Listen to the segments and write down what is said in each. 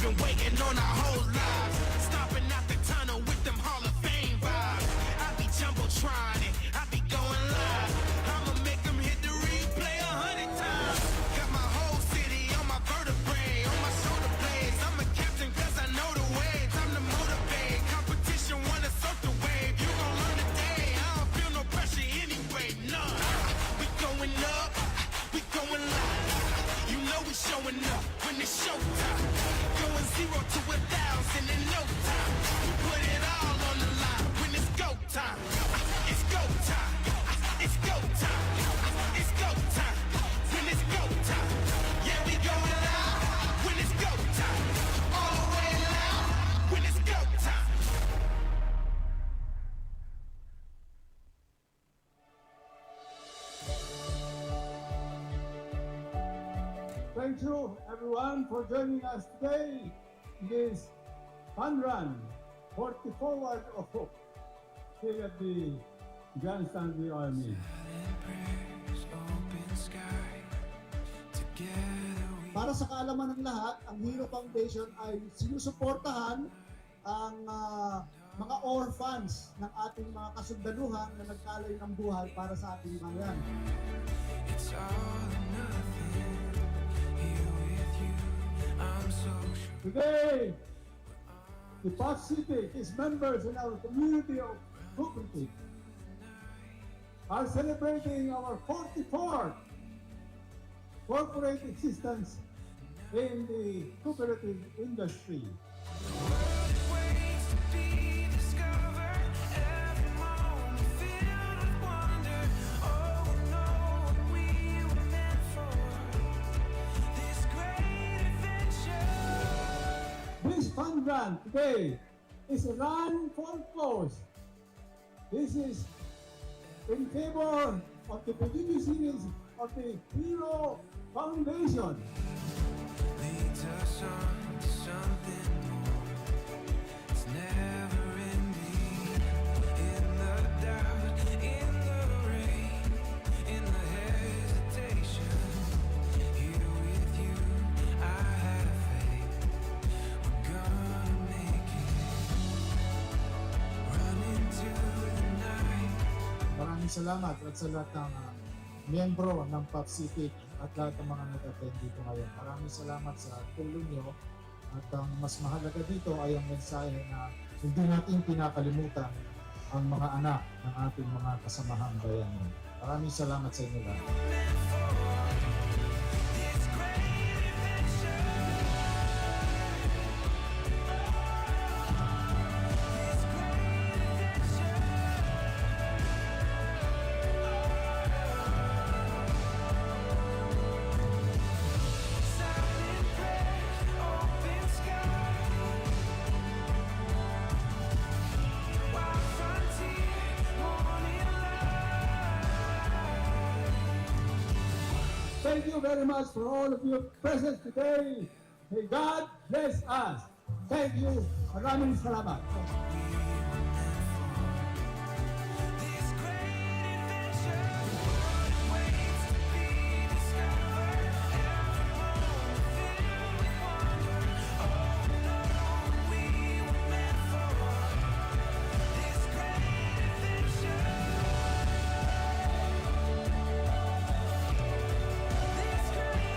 been waiting on our whole lives. Stomping out the tunnel with them Hall of Fame vibes. I be jumbotron it, I be going live. I'ma make them hit the replay 100 times. Got my whole city on my vertebrae, on my shoulder blades. I'm a captain cause I know the way. Time to motivate. Competition wanna surf the wave. You gon' learn today. I don't feel no pressure anyway, none. We going up, we going live. You know we showing up when it's showtime. Going 0 to 1,000 in no time. We put it all on the line when it's go time. It's go time. It's go time. It's go time. When it's go time. Yeah, we going live when it's go time. All the way loud when it's go time. Thank you everyone for joining us today in this fun run, 40 Forward of Hope, here at the Grand Stanley Army. Para sa kaalaman ng lahat, ang Hero Foundation ay sinusuportahan ang mga orphans ng ating mga kasundaluhan na nagkalay ng buhay para sa ating bayan. It's all or nothing. Here with you, I'm so sure. Today, the Pacific, its members in our community of Cooperative are celebrating our 44th corporate existence in the cooperative industry. Ways to be discovered. Every moment filled with wonder. Oh, we know what we were meant for. This great adventure. This fun run today is a run for cause. This is in favor of the beneficiaries of the Hero Foundation. Leads us on to something more. It's never ending. In the doubt, in the rain, in the hesitation. Here with you, I have faith. We're gonna make it. Run into the night. Maraming salamat at sa lahat ng miyembro ng Pacific at lahat ng mga nag-attend dito ngayon. Maraming salamat sa tulong nyo at ang mas mahalaga dito ay ang mensahe na hindi natin pinakalimutan ang mga anak ng ating mga kasamahang bayanan. Maraming salamat sa inyo lahat. This great adventure. This great adventure. Silent prayers, open sky. Wild frontier, morning light. Thank you very much for all of your presence today. May God bless us. Thank you. Maraming salamat. This great adventure. Waits to be discovered. Every moment filled with wonder. Oh, no, we were meant for this great adventure. This great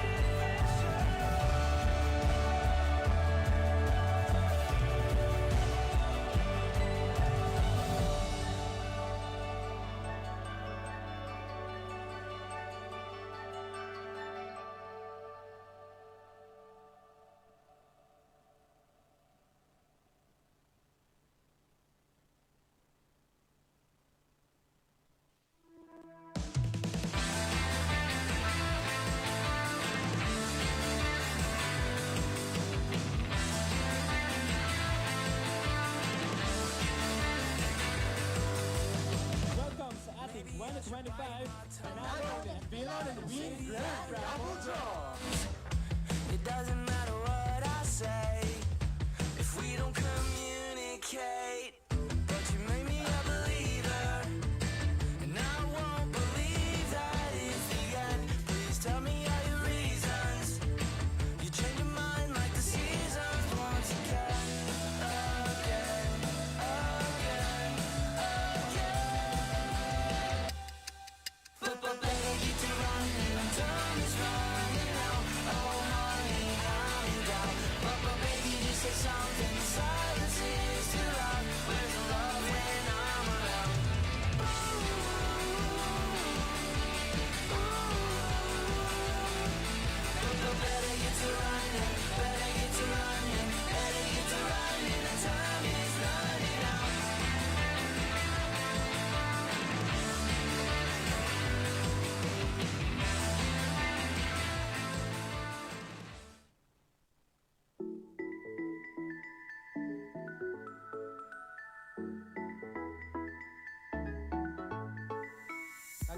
Welcome sa ating 2025 Panalo ng Beyond and Win Grand Raffle Draw! It doesn't matter what I say if we don't communicate. But you made me a believer, and I won't believe that it's the end. Please tell me all your reasons. You change your mind like the seasons.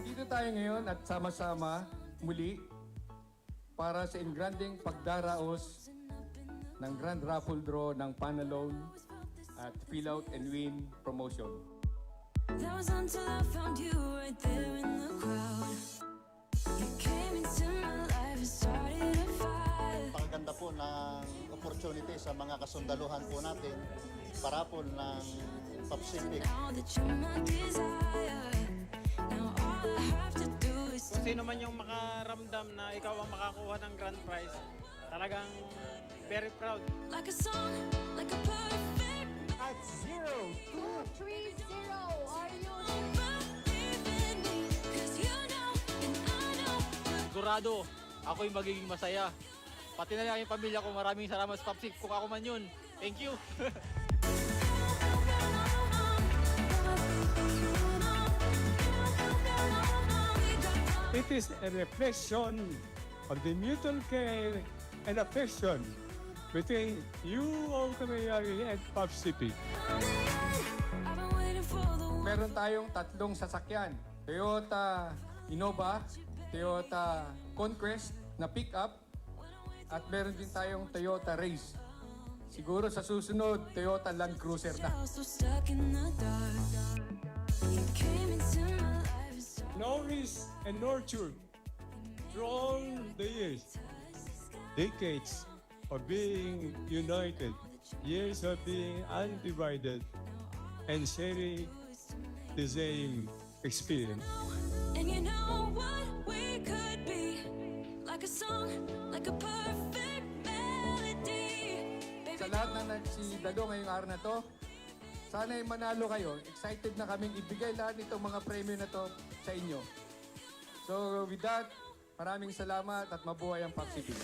Nandito tayo ngayon at sama-sama muli para sa ingranding pagdaraos ng Grand Raffle Draw ng Panalone at Fill Out and Win Promotion. That was until I found you right there in the crowd. You came into my life and started a fire. Pakaganda po ng opportunity sa mga kasundaluhan po natin para po ng Pacific. Now that you're my desire, now all I have to do is Kung sino man yung makaramdam na ikaw ang makakuha ng grand prize, talagang very proud. like a song, like a perfect At 0-2. 3-0. Are you believe in me, 'cause you know and I know. Sigurado, ako'y magiging masaya. Pati na lang yung pamilya ko, maraming salamat sa Papsik kung ako man yun. Thank you. It is a reflection of the mutual care and affection between you, Old Kamayari, and Pacific. I've been waiting for the one. Meron tayong tatlong sasakyan. Toyota Innova, Toyota Conquest na pick-up, at meron din tayong Toyota Race. Siguro sa susunod, Toyota Land Cruiser na. So stuck in the dark. You came into my life and started Nourished and nurtured through all the years, decades of being united, years of being undivided, and sharing the same experience. and you know what we could be. Like a song, like a perfect melody. Baby, Sa lahat ng nagsidalo ngayong araw na to, sana'y manalo kayo. Excited na kaming ibigay lahat itong mga premyo na to sa inyo. So with that, maraming salamat at mabuhay ang Pacific.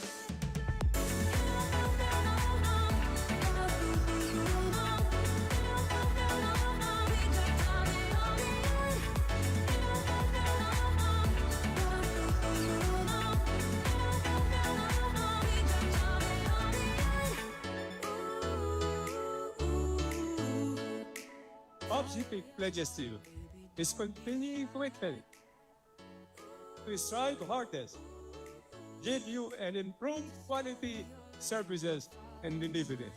Pacific pledges to you is continuing commitment to strive hardest, give you an improved quality services and delivery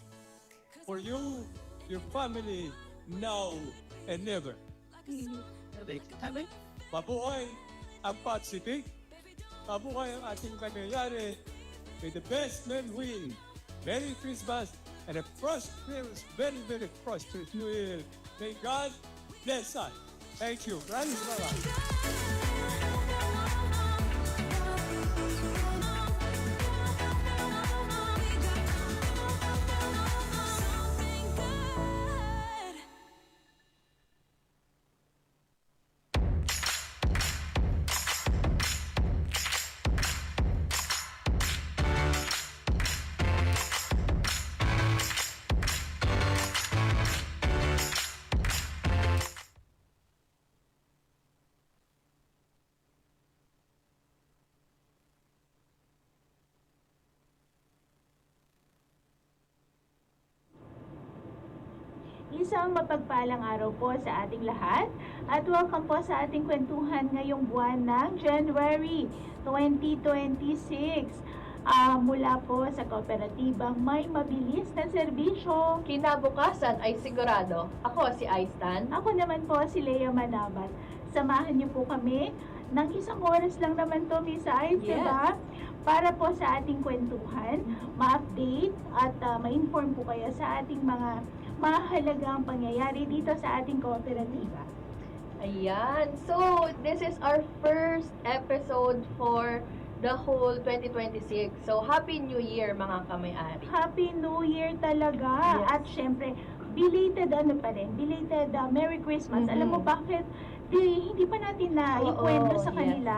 for you, your family, now and never. Mabuhay ang Pacific, mabuhay ang ating Kamayari. May the best men win. Merry Christmas and a prosperous, very, very prosperous New Year. May God bless us. Thank you. Maraming salamat. something good. Isang mapagpalang araw po sa ating lahat at welcome po sa ating kwentuhan ngayong buwan ng January 2026. Mula po sa kooperatibang may mabilis na serbisyo. Kinabukasan ay sigurado. Ako si Aistan. Ako naman po si Lea Manabat. Samahan niyo po kami ng isang oras lang naman to, Miss Ice, Yes. diba? Para po sa ating kwentuhan, ma-update at ma-inform po kayo sa ating mga mahalagang pangyayari dito sa ating kooperatiba. Ayan. So, this is our first episode for the whole 2026. So, Happy New Year mga kamay-ari. Happy New Year talaga! Yes. At syempre, belated belated Merry Christmas. Mhm. Alam mo bakit? Hindi pa natin na Oo, ikwento sa yes. kanila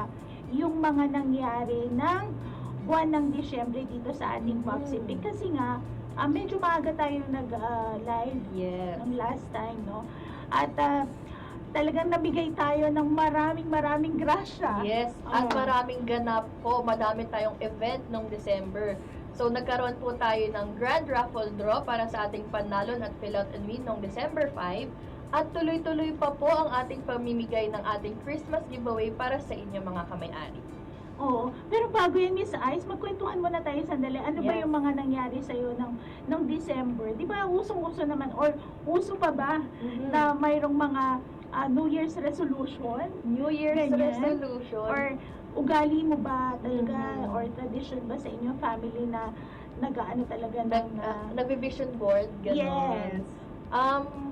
yung mga nangyari ng buwan ng Disyembre dito sa ating Pacific. Kasi nga, medyo maaga tayo nag-live Yes. ng last time, no? At talagang nabigay tayo ng maraming grasya. Yes. At Oo. maraming ganap po. Madami tayong event nung December. So, nagkaroon po tayo ng Grand Raffle Draw para sa ating Panalon at Fill Out and Win noong December 5. At tuloy-tuloy pa po ang ating pamimigay ng ating Christmas giveaway para sa inyo mga kamay-ari. Oo. Pero bago yan, Miss Ice, magkwentuhan muna tayo sandali. Ano ba Yes. yung mga nangyari sa'yo ng December? Di ba usong-uso naman or uso pa ba na mayroong mga New Year's resolution? New Year's Ganyan. resolution. Or ugali mo ba talaga Mhm. or tradition ba sa inyong family na nag-ano talaga Nagbe-vision board, gano'n. Yes.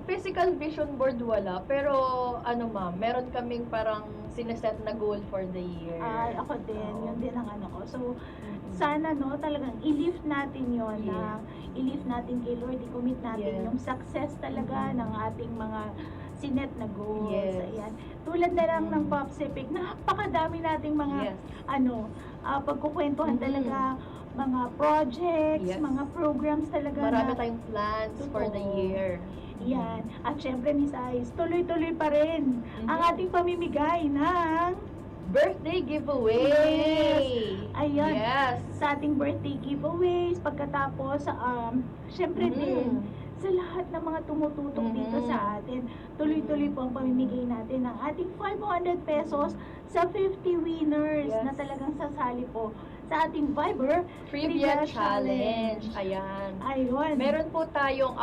Physical vision board wala, pero ano ma'am, meron kaming parang sineset na goal for the year. Ay, ako din. Oo. Yun din ang ano ko. So, sana no, talagang i-lift natin yon na i-lift natin kay Lord, i-commit natin Yes. yung success talaga ng ating mga sinet na goals. Yes. Ayan. Tulad na lang ng Popsipic, napakadami nating mga Yes. pagkukwentuhan talaga, mga projects, Yes. mga programs talaga Marami na tayong plans for the Totoo. year. yan. At syempre, Miss Ice, tuloy-tuloy pa rin ang ating pamimigay ng Birthday giveaway! Ayun. Yes! sa ating birthday giveaways, pagkatapos, syempre din, sa lahat ng mga tumututok dito sa atin, tuloy-tuloy po ang pamimigay natin ng ating 500 pesos sa 50 winners Yes. na talagang sasali po sa ating Viber Trivia Challenge. Ayan. Ayun. Meron po tayong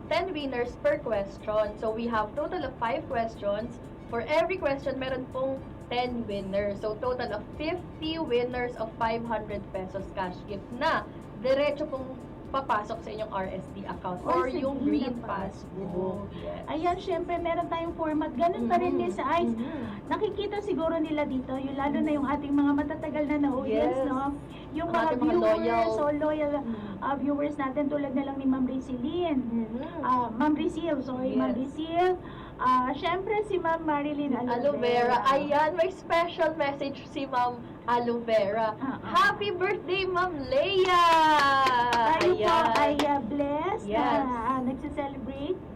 10 winners per question. So, we have total of 5 questions. For every question, meron pong 10 winners. So, total of 50 winners of 500 pesos cash gift na diretso pong papasok sa inyong RSD account or Or sa yung Green Green Passbook. Yes. Ayan, syempre, meron tayong format. Ganun pa rin, Miss Ice. Nakikita siguro nila dito, yung lalo na yung ating mga matatagal na audience, Yes. no? Yung Ang mga ating mga viewers, loyal. loyal viewers natin, tulad na lang ni Ma'am Riceline. Ma'am Ricil, sorry, Ma'am Yes. Ricil. Syempre, si Ma'am Marilyn Aloe Vera. Ayan, may special message si Ma'am Aloe Vera. Happy birthday, Ma'am Leia! Tayo po Ayan. ay blessed Yes. na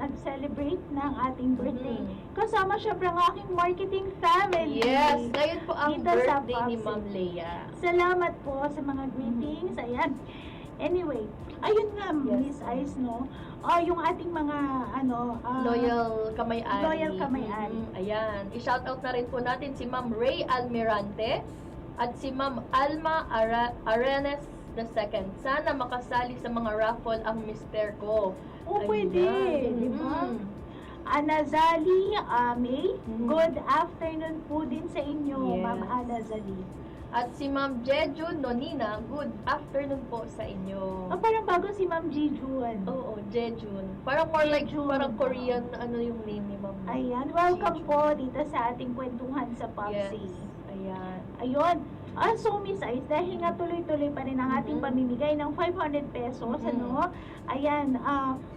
nag-celebrate ng ating birthday. Mhm. Kasama syempre ang aking marketing family. Yes, ngayon po ang Dito sa birthday ni Popsicle. Ma'am Leia. Salamat po sa mga greetings. Ayan. Anyway, ayun nga, Yes. Miss Ice, no? Yung ating mga, Loyal kamay-ari. Loyal kamay-ari. Ayan. I-shoutout na rin po natin si Ma'am Ray Almirante at si Ma'am Alma Arenas II. Sana makasali sa mga raffle ang mister ko. Oh, Ayan. pwede, di ba? Anazali May, good afternoon po din sa inyo, Yes. Ma'am Anazali. At si Ma'am Jeju Nonina, good afternoon po sa inyo. Parang bago si Ma'am Jijun. Oo, Jejun. Parang more like, Jejun. parang Korean, ano yung name ni Ma'am? Ayan, welcome Jejun. po dito sa ating kwentuhan sa Yes. Popsi. Ayan. Ayun. So, Miss Ice, dahil nga tuloy-tuloy pa rin ang ating pamimigay ng 500 pesos, ano? Ayan,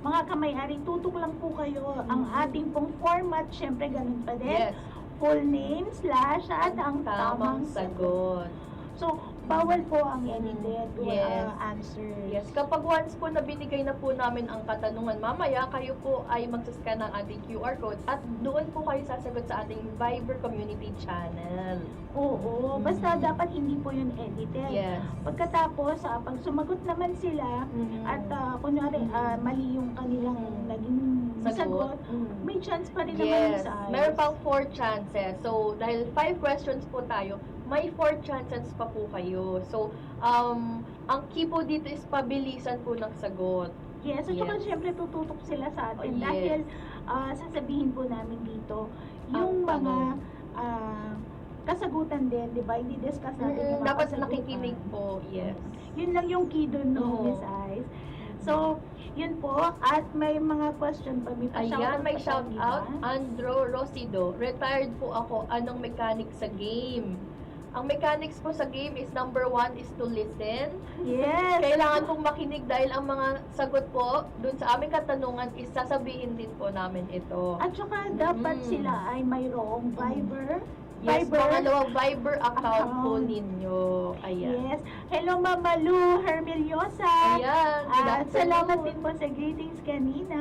mga kamay-ari, tutok lang po kayo. Ang ating pong format, syempre ganun pa din. Yes. Full name, slash, at ang tamang sagot. So, bawal po ang edited Yes. answer. Yes, kapag once po na binigay na po namin ang katanungan, mamaya kayo po ay magsascan ng ating QR code at doon po kayo sasagot sa ating Viber community channel. Oo, basta dapat hindi po yun edited. Yes. Pagkatapos, pag sumagot naman sila, at kunwari, mali yung kanilang naging sagot, may chance pa rin naman Yes, sa meron pang 4 chances. So, dahil 5 questions po tayo, may 4 chances pa po kayo. So, ang key po dito is pabilisan po ng sagot. Yes, at saka Yes. syempre tututok sila sa atin Oh, yes. dahil sasabihin po namin dito yung Ang mga kasagutan din, di ba? Hindi discuss natin yung mga Dapat kasagutan. nakikinig po, yes. Yun lang yung key doon, no, Oo. Miss Ice. So, yun po. At may mga question pa. May Ayan, may pa tayo, shout di out. ba? Andro Rosido. Retired po ako. Anong mechanic sa game? Ang mechanics po sa game is number 1 is to listen. Yes. Kailangan pong makinig dahil ang mga sagot po dun sa aming katanungan is sasabihin din po namin ito. At saka dapat sila ay mayroong Viber. Yes, pangalawang Viber account po Account. ninyo. Ayan. Yes. Hello, Mama Lu Hermeliosa. Ayan. Good At salamat afternoon. din po sa greetings kanina.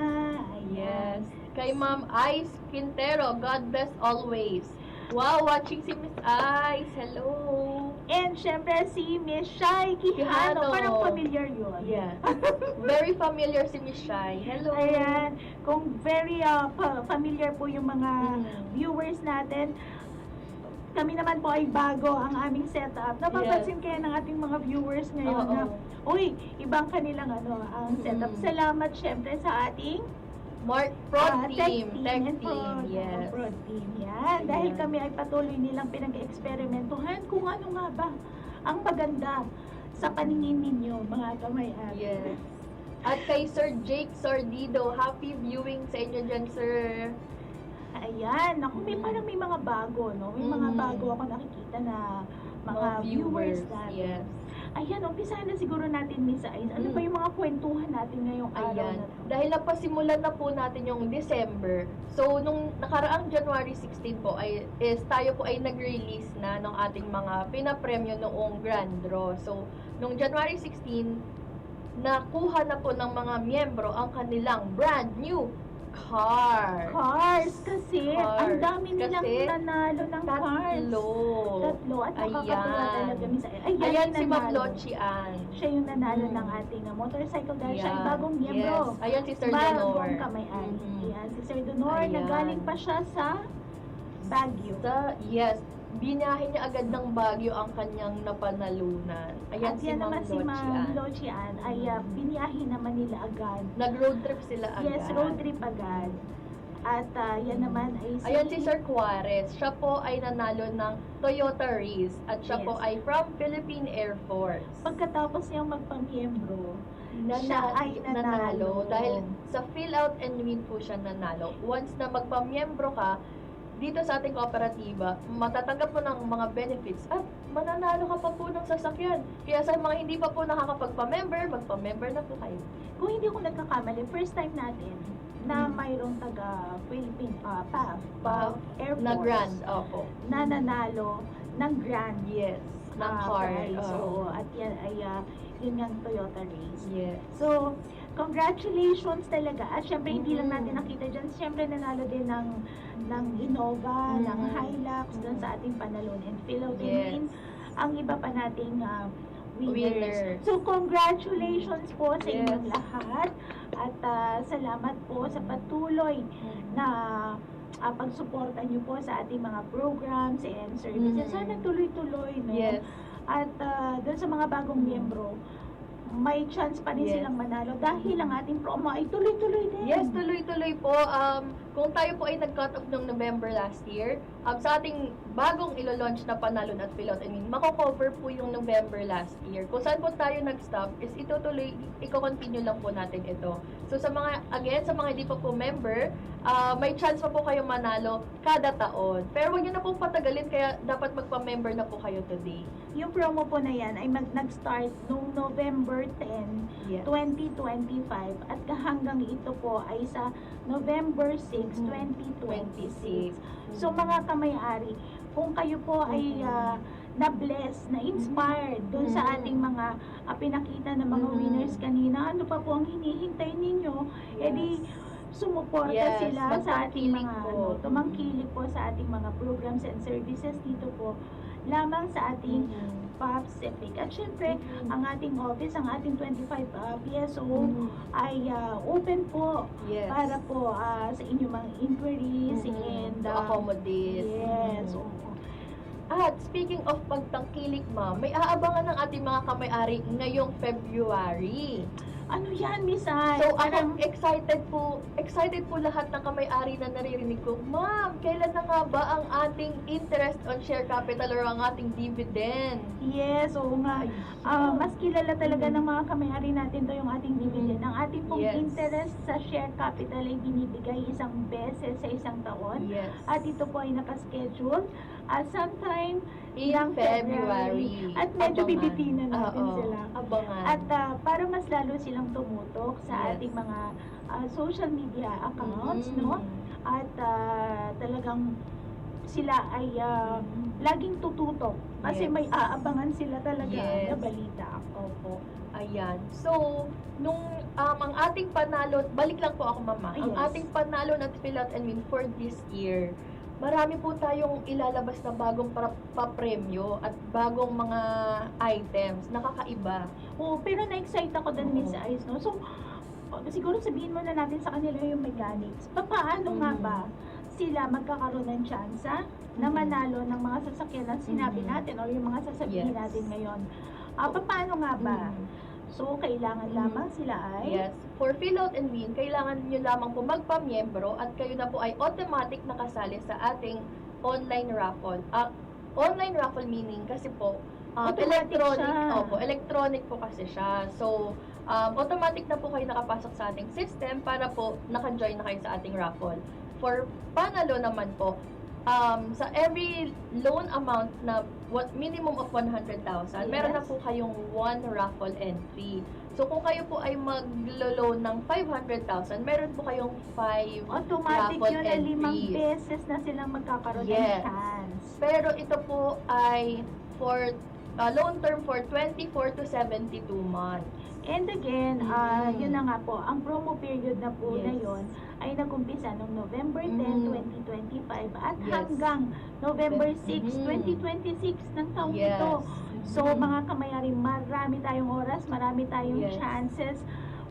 Ayan. Yes. Kay Ma'am Ice Quintero, God bless always. Wow, watching si Miss Ice. Hello. And syempre si Miss Shai Quijano. Quijano. Parang familiar yun. Yeah. Very familiar si Miss Shai. Hello. Ayan, kung very familiar po yung mga viewers natin, kami naman po ay bago ang aming setup. Napapansin kaya ng ating mga viewers ngayon na, uy, ibang kanilang ang setup. Salamat syempre sa ating Prod tech team. Tech and team. Yes. Prod team. Yan. Dahil Ayan. kami ay patuloy nilang pinag-eksperimentuhan kung ano nga ba ang maganda sa paningin ninyo, mga kamay-ari. Yes. At kay Sir Jake Sordido, happy viewing sa inyo dyan, sir. Ayan, ako parang may mga bago, no? May mga bago ako nakikita na mga viewers natin. Yes. Ayan, umpisahan na siguro natin, Miss Ice. Ano ba yung mga kwentuhan natin ngayong araw Ayan. na to? Dahil napasimulan na po natin yung December. So, nung nakaraang January 16 po, tayo po ay nag-release na ng ating mga pinapremyo noong Grand Draw. So, nung January 16, nakuha na po ng mga miyembro ang kanilang brand new Cars! Kasi, ang dami nilang Kasi, nanalo ng cars. Tatlo. At nakakatuwa Ayan. talaga, Miss Ice. Ayan si Ma'am nanalo. Lochi Ann. Siya yung nanalo ng ating motorcycle dahil siya ay Yeah. bagong miyembro. Yes. Ayan si Sir Donor. Bagong kamay-ari. Ayan, si Sir Donor, Ayan. nagaling pa siya sa Baguio. Yes. Binahin niya agad ng Baguio ang kanyang napanalunan. Ayan At si yan Ma'am naman si Ma'am Lochi Ann. Lochi Ann ay biniyahin naman nila agad. Nag-road trip sila agad. Yes, road trip agad. At yan naman ay Ayan si Sir Juarez. Siya po ay nanalo ng Toyota Race at siya Yes. po ay from Philippine Air Force. Pagkatapos niyang magpamiyembro, siya ay nanalo. Dahil sa fill out and win po siya nanalo. Once na magpamiyembro ka, dito sa ating kooperatiba, matatanggap mo ng mga benefits at mananalo ka pa po ng sasakyan. Kaya sa mga hindi pa po nakakapagpa-member, magpa-member na po kayo. Kung hindi ko nagkakamali, first time natin na mayroong taga Philippine PAF Air Force Na grand, opo. na nanalo ng grand Yes, ng car. prize. Oo, at yan ay yun ang Toyota Race. Yes. So, congratulations talaga. At syempre, hindi lang natin nakita dyan. Syempre, nanalo din ng Innova, ng Hilux, dun sa ating panalon. And Philo Yes. din ang iba pa nating winners. Winners. So, congratulations po sa Yes. inyong lahat. At salamat po sa patuloy na pagsuporta niyo po sa ating mga programs and services. Sana tuloy-tuloy, no? Yes. At doon sa mga bagong miyembro, may chance pa rin Yes. silang manalo dahil ang ating promo ay tuloy-tuloy din. Yes, tuloy-tuloy po. Kung tayo po ay nag-cut off noong November last year, sa ating bagong ilo-launch na panalon at pilot, mako-cover po yung November last year. Kung saan po tayo nag-stop, is itutuloy, i-continue lang po natin ito. So sa mga, again, sa mga hindi pa po member, may chance pa po kayong manalo kada taon. Pero huwag nyo na po patagalin, kaya dapat magpa-member na po kayo today. Yung promo po na yan ay nag-start noong November 10, Yes. 2025 at hanggang ito po ay sa November 6, 2026. So mga kamay-ari, kung kayo po ay na-bless, na-inspired doon sa ating mga pinakita ng mga winners kanina, ano pa po ang hinihintay ninyo? E di, sumuporta Yes, sila sa ating magtangkilik mga, po. tumangkilik po sa ating mga programs and services dito po lamang sa ating Pacific. At syempre, ang ating office, ang ating 25 PSO ay open po Yes. para po sa inyong mga inquiries and To accommodate. yes. At speaking of pagtangkilik, ma'am, may aabangan ng ating mga kamay-ari ngayong February. Ano yan, Miss Ai? So, ako excited po lahat ng kamay-ari na naririnig ko, ma'am, kailan na nga ba ang ating interest on share capital or ang ating dividend? Yes, oo nga. Mas kilala talaga ng mga kamay-ari natin to yung ating dividend. Ang ating pong Yes. interest sa share capital ay binibigay isang beses sa isang taon. Yes. At ito po ay nakaschedule sometime In ng February. At medyo Abangan. bibitinan natin Oo, sila. Abangan. At para mas lalo silang tumutok sa Yes. ating mga social media accounts, no? At talagang sila ay laging tututok kasi Yes. may aabangan sila talaga Yes. na balita. Opo. Ayan. So, nung ang ating panalo, balik lang po ako, mama. Ang Yes. ating panalo at fill out and win for this year marami po tayong ilalabas na bagong papremyo at bagong mga items na kakaiba. Oo, pero na-excite ako doon, Miss Oo. Ice, no? So, siguro sabihin muna natin sa kanila yung mechanics. Paano nga ba sila magkakaroon ng tsansa na manalo ng mga sasakyan na sinabi natin or yung mga sasabihin Yes. natin ngayon? Paano nga ba? So, kailangan lamang sila ay... Yes. For Fill Out and Win, kailangan nyo lamang po magpamiyembro at kayo na po ay automatic nakasali sa ating online raffle. Online raffle meaning kasi po, Automatic electronic, siya. electronic po kasi siya. So, automatic na po kayo nakapasok sa ating system para po naka-join na kayo sa ating raffle. For panalo naman po, sa every loan amount na minimum of 100,000, meron na Yes. po kayong 1 raffle entry. So, kung kayo po ay maglo-loan ng 500,000, meron po kayong 5 Automatic raffle yun na 5 entries. beses na silang magkakaroon Yes. ng chance. Pero ito po ay for loan term for 24 to 72 months. And again, yun na nga po, ang promo period na po na Yes. yun ay nag-umpisa noong November 10, 2025 at Yes. hanggang November 6, Mhm. 2026 ng taong Yes. ito. So, Mhm. mga kamayari, marami tayong oras, marami tayong Yes. chances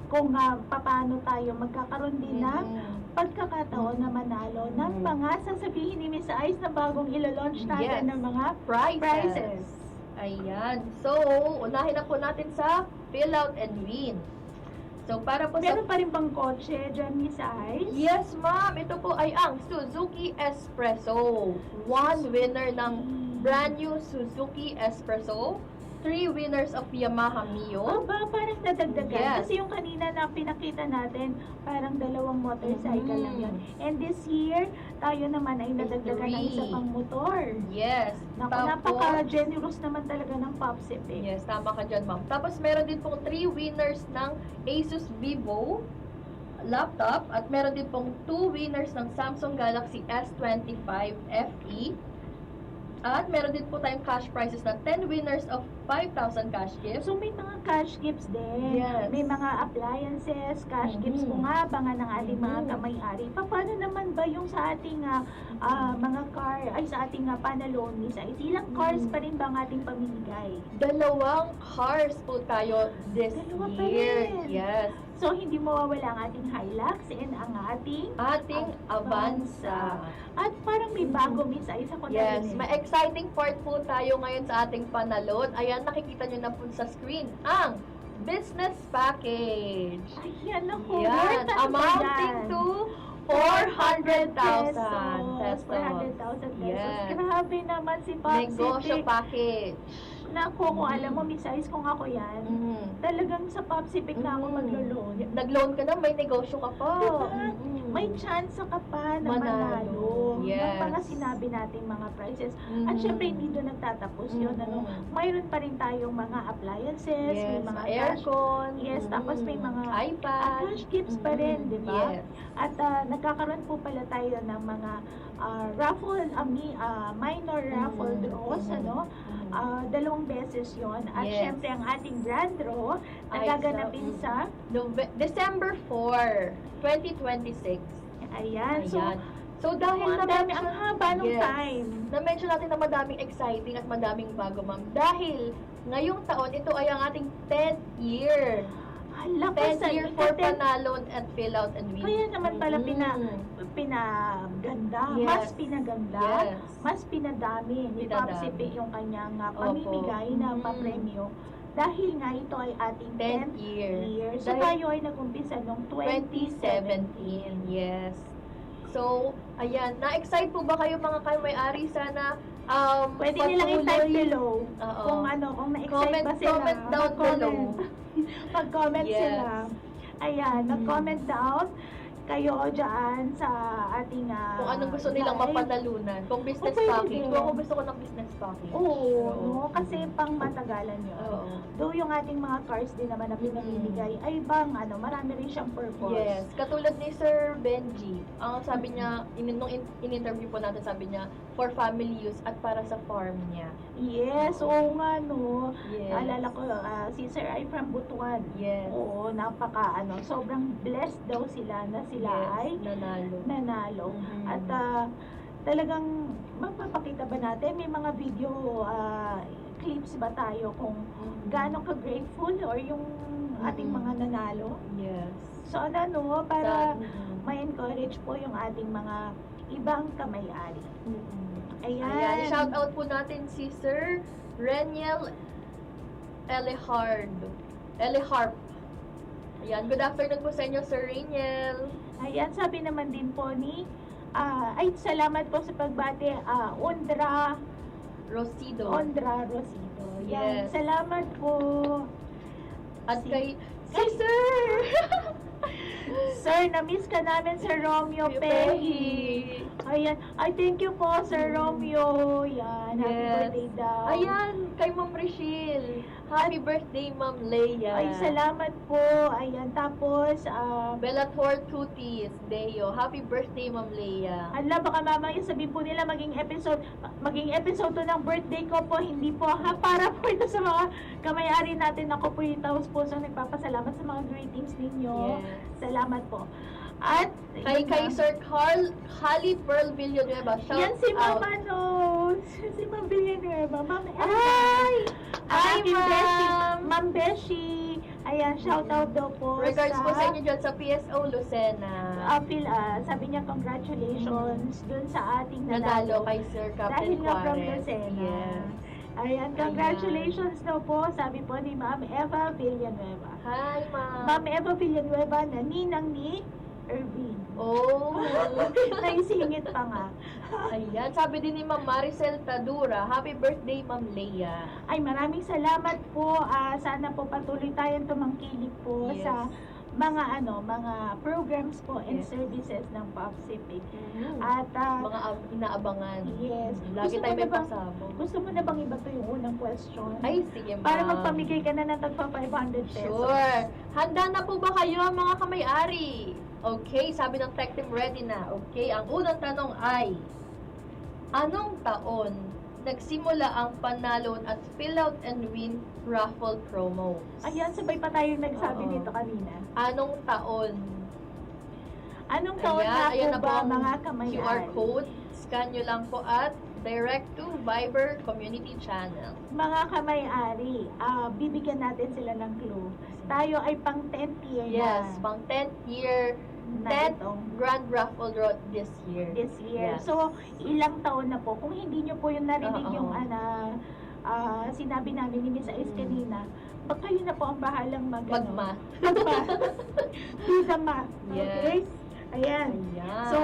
kung paano tayo magkakaroon din ng pagkakataon na manalo ng mga sasabihin ni Miss Ice na bagong ilo-launch natin Yes. ng mga Prizes. prizes. Ayan. So, unahin na po natin sa Fill Out and Win. So, para po sa... Meron pa rin bang kotse dyan, Miss Ice? Yes, ma'am. Ito po ay ang Suzuki Espresso. 1 winner ng brand new Suzuki Espresso. 3 winners of Yamaha Mio. Aba, parang nadagdagan. Yes. Kasi yung kanina na pinakita natin, parang 2 motorcycle lang yun. And this year, tayo naman ay nadagdagan ng isa 3. pang motor. Yes. Naku, Tapos- napaka-generous naman talaga ng Popsip eh. Yes, tama ka dyan, ma'am. Tapos meron din pong 3 winners ng Asus Vivo laptop at meron din pong 2 winners ng Samsung Galaxy S25 FE. At meron din po tayong cash prizes na 10 winners of 5,000 cash gifts. So may mga cash gifts din. Yes. May mga appliances, cash gifts kung nga abangan ng ating mga kamay-ari. Paano naman ba yung sa ating mga car, ay sa ating panalonis? Ay ilang cars pa rin ba ang ating pamimigay? 2 cars po tayo this Dalawa pa year. rin. Yes. So hindi mawawala ang ating Hilux and ang ating Ating Avanza. At parang may bago, Miss Ice, ako Yes, narinig. may exciting part po tayo ngayon sa ating panalon. Ayan, nakikita nyo na po sa screen ang business package. Ayan ako. Yan, Worth ano ba amounting yan? to 400,000 pesos. 400,000 pesos. Yes. Grabe naman si Popsip. Negosyo package. Naku, kung alam mo, Miss Ice, kung ako yan, talagang sa Popsip na ako maglo-loan. Nag-loan ka na, may negosyo ka pa. Diba? May chance ka pa na manalo. Yes. Ng mga sinabi nating mga prizes. At syempre, hindi doon nagtatapos yun. Ano? Mayroon pa rin tayong mga appliances, may Yes, mga aircon. Yes, tapos may mga iPad. cash gifts pa rin, di ba? Yes. At nagkakaroon po pala tayo ng mga raffle, minor raffle draws, ano? 2 beses yon. At Yes. syempre, ang ating grand draw na Ay, gaganapin sa December 4, 2026. ayan. So, So, dahil ang dami, ang haba ng Yes. time. Na-mention natin na madaming exciting at madaming bago, ma'am. Dahil ngayong taon, ito ay ang ating 10th year. Hala, 10th year for ikaw, panalon at fill out and win. Kaya naman pala Mm. pinaganda, Yes. mas pinaganda, Yes. mas pinadami ni Pinadami. Popsip yung kanyang Opo. pamimigay na papremyo. Dahil nga ito ay ating 10th 10th year. So Dahil tayo ay nag-umpisa noong 2017. 2017. Yes. So, ayan. Na-excite po ba kayo mga may-ari? Sana Pwede nilang i-type below Oo. kung na-excite ba sila. Comment down below. Mag-comment Yes. sila. Ayan, mag-comment down kayo dyan sa ating Kung anong gusto nilang live. mapanalunan. Kung business O, pwede package. din. Kung ako gusto ko ng business package. Oo, no? Kasi pang matagalan yun. Oo. Though yung ating mga cars din naman na pinamimigay ay marami rin siyang purpose. Yes. Katulad ni Sir Benji. Ang sabi niya, nung in-interview po natin, sabi niya, for family use at para sa farm niya. Yes, oo nga no. Yes. Naalala ko, si Sir ay from Butuan. Yes. Oo, sobrang blessed daw sila na sila Yes, ay nanalo. nanalo. Mhm. At talagang mapapakita ba natin? May mga video clips ba tayo kung gaano ka-grateful or yung ating mga nanalo? Yes. So ano, para ma-encourage po yung ating mga ibang kamay-ari. Ayan, shout out po natin si Sir Reniel Eleharp. Ayan, good afternoon po sa inyo, Sir Reniel. Ayan, sabi naman din po ni, ay salamat po sa pagbate, Ondra Rosido. Rosido. Yan, Yes. salamat po. At kay Si Sir! Sir, na-miss ka namin, Sir Romeo Pehi. Ayan. Ay, thank you po, Sir Romeo. Yan, happy Yes. birthday daw. Ayan, kay Ma'am Rachel. Happy birthday, Ma'am Leia. Ay, salamat po. Ayan, tapos, Bellator Cuties, Deo. Happy birthday, Ma'am Leia. ala, baka mamaya sabihin po nila maging episode to ng birthday ko po, hindi po ha, para po ito sa mga kamay-ari natin. Ako po yung taos puso nagpapasalamat sa mga greetings ninyo. Yes. Salamat po. At, Kay Sir Holly Pearl Villanueva. Shout yan si out. Mama no. Si Ma'am Villanueva. Ma'am Elsa. Ay! Hi, Aking Beshi. Ma'am! Ma'am Beshi. Ayan, shout out daw po Regards po sa inyo dyan sa PSO Lucena. sabi niya congratulations dun sa ating Nanalo kay Sir Dahil Captain nga from Juarez. Lucena. Yes. Ayan, congratulations daw po, sabi po ni Ma'am Eva Villanueva. Hi, Ma'am. Ma'am Eva Villanueva na ninang ni Erwin. Oh. Naisingit pa nga. Ayan, sabi din ni Ma'am Maricel Tadura, happy birthday, Ma'am Leia. Ay, maraming salamat po. Sana po patuloy tayong tumangkilik po Yes. sa mga mga programs po and Yes. services ng Pacific. Mhm. At Mga inaabangan. yes, Lagi gusto tayo mo may na bang- pasabog. gusto mo na bang iba to yung unang question? Ay, sige, Ma'am. Para magpamigay ka na ng tagpa 500 pesos. Sure. Handa na po ba kayo, mga kamay-ari? Okay, sabi ng tech team, ready na. Okay, ang unang tanong ay, anong taon nagsimula ang panalon at fill out and win raffle promo? Ayan, sabay pa tayong nagsabi Oo. nito kanina. Anong taon? Anong taon na ayan po na ba ang mga kamay-ari? QR code. Scan nyo lang po at direct to Viber Community Channel. Mga kamay-ari, bibigyan natin sila ng clue. Tayo ay pang 10th year Yes, na. pang 10th year, na 10th itong Grand Raffle Draw this year. this year. Yes. So, ilang taon na po. Kung hindi nyo po yung narinig Oo. yung sinabi namin ni Miss Ice kanina, baka kayo na po ang bahalang Magma. Do the math. Okay? Yes. Ayan. Ayan. So,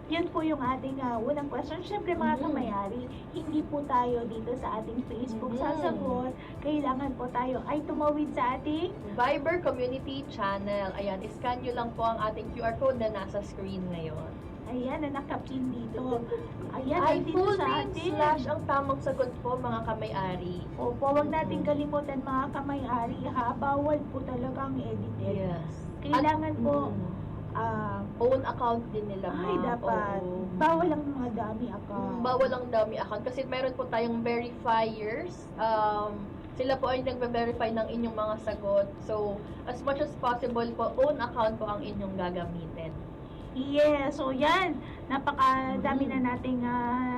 yun po yung ating unang question. Siyempre mga kamay-ari, hindi po tayo dito sa ating Facebook sasagot. Kailangan po tayo ay tumawid sa ating Viber Community Channel. Ayan, iscan nyo lang po ang ating QR code na nasa screen ngayon. ayan na nakapin dito. Ayan, Ay, nandito full sa name atin. slash ang tamang sagot po, mga kamay-ari. Opo, huwag natin kalimutan mga kamay-ari ha. Bawal po talaga ang edited. Yes. Kailangan At, po, own account din nila, ay ma'am. dapat, Oo. bawal ang mga dami account. Bawal ang dami account kasi meron po tayong verifiers. Sila po ay nagbe-verify ng inyong mga sagot. So, as much as possible po, own account po ang inyong gagamitin. Yes, so yan, napakadami na nating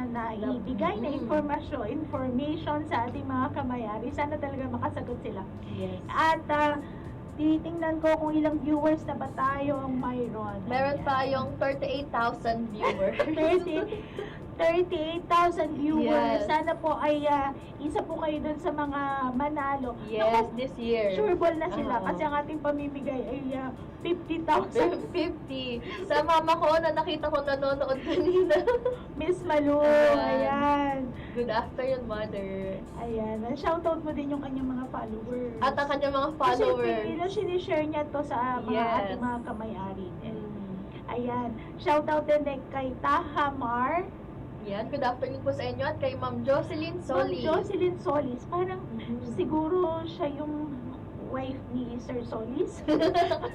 naibigay na information sa ating mga kamay-ari. Sana talaga makasagot sila. Yes. At titingnan ko kung ilang viewers na ba tayo ang mayroon. Meron Ayan. tayong 38,000 viewers. 38,000 viewers. Yes. Sana po ay isa po kayo dun sa mga manalo. Yes, Naku, this year. sure ball na sila Oo. kasi ang ating pamimigay ay 50,000. 50. Sa mama ko na nakita ko nanonood kanina. Miss Malu, Ayan. ayan. Good afternoon, mother. Ayan, shoutout mo din yung kanyang mga followers. At ang kanyang mga Kasi followers. sinishare niya to sa mga Yes. ating mga kamay-ari. Mm. Ayan, shoutout din kay Tahamar, Yan, good afternoon po sa inyo at kay Ma'am Jocelyn Ma'am Soli. Jocelyn Solis. Parang Mhm. siguro siya yung wife ni Sir Solis.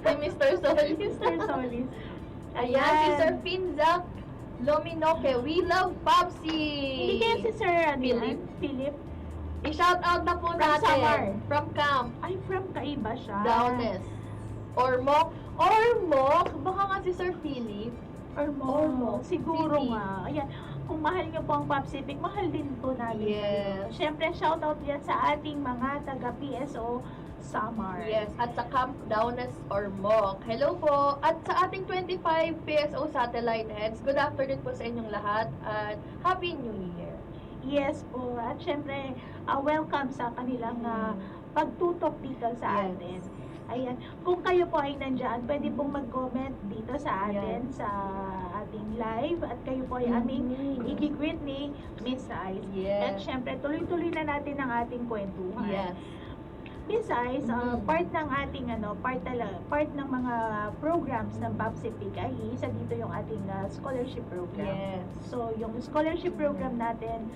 Kay Mr. Soli. Mr. Solis. Ayan, si Sir Finzak Lominoke. We love Popsi! Hindi kaya si Sir Philip. Philip. I-shout out na po From natin. Samar. From Camp. Ay, from Kaiba siya. Downes. Or Mok. Baka nga si Sir Philip. Ormoc. Siguro City. nga. Ayan. Kung mahal niyo po ang Pacific, mahal din po namin kayo. Yes. Siyempre, shoutout yan sa ating mga taga-PSO Samar. Yes, at sa Camp Downes Ormoc. Hello po! At sa ating 25 PSO satellite heads, good afternoon po sa inyong lahat at Happy New Year! Yes po. At syempre, welcome sa kanilang pagtutok dito sa Yes. atin. Ayan. Kung kayo po ay nandyan, pwede pong mag-comment dito sa atin, sa ating live. At kayo po ay aming i-greet ni Miss Ice. At Yes. syempre, tuloy-tuloy na natin ang ating kwentuhan. Yes. Miss Ice, part ng ating part ng mga programs ng Pacific ay isa dito yung ating scholarship program. Yes. So, yung scholarship program natin,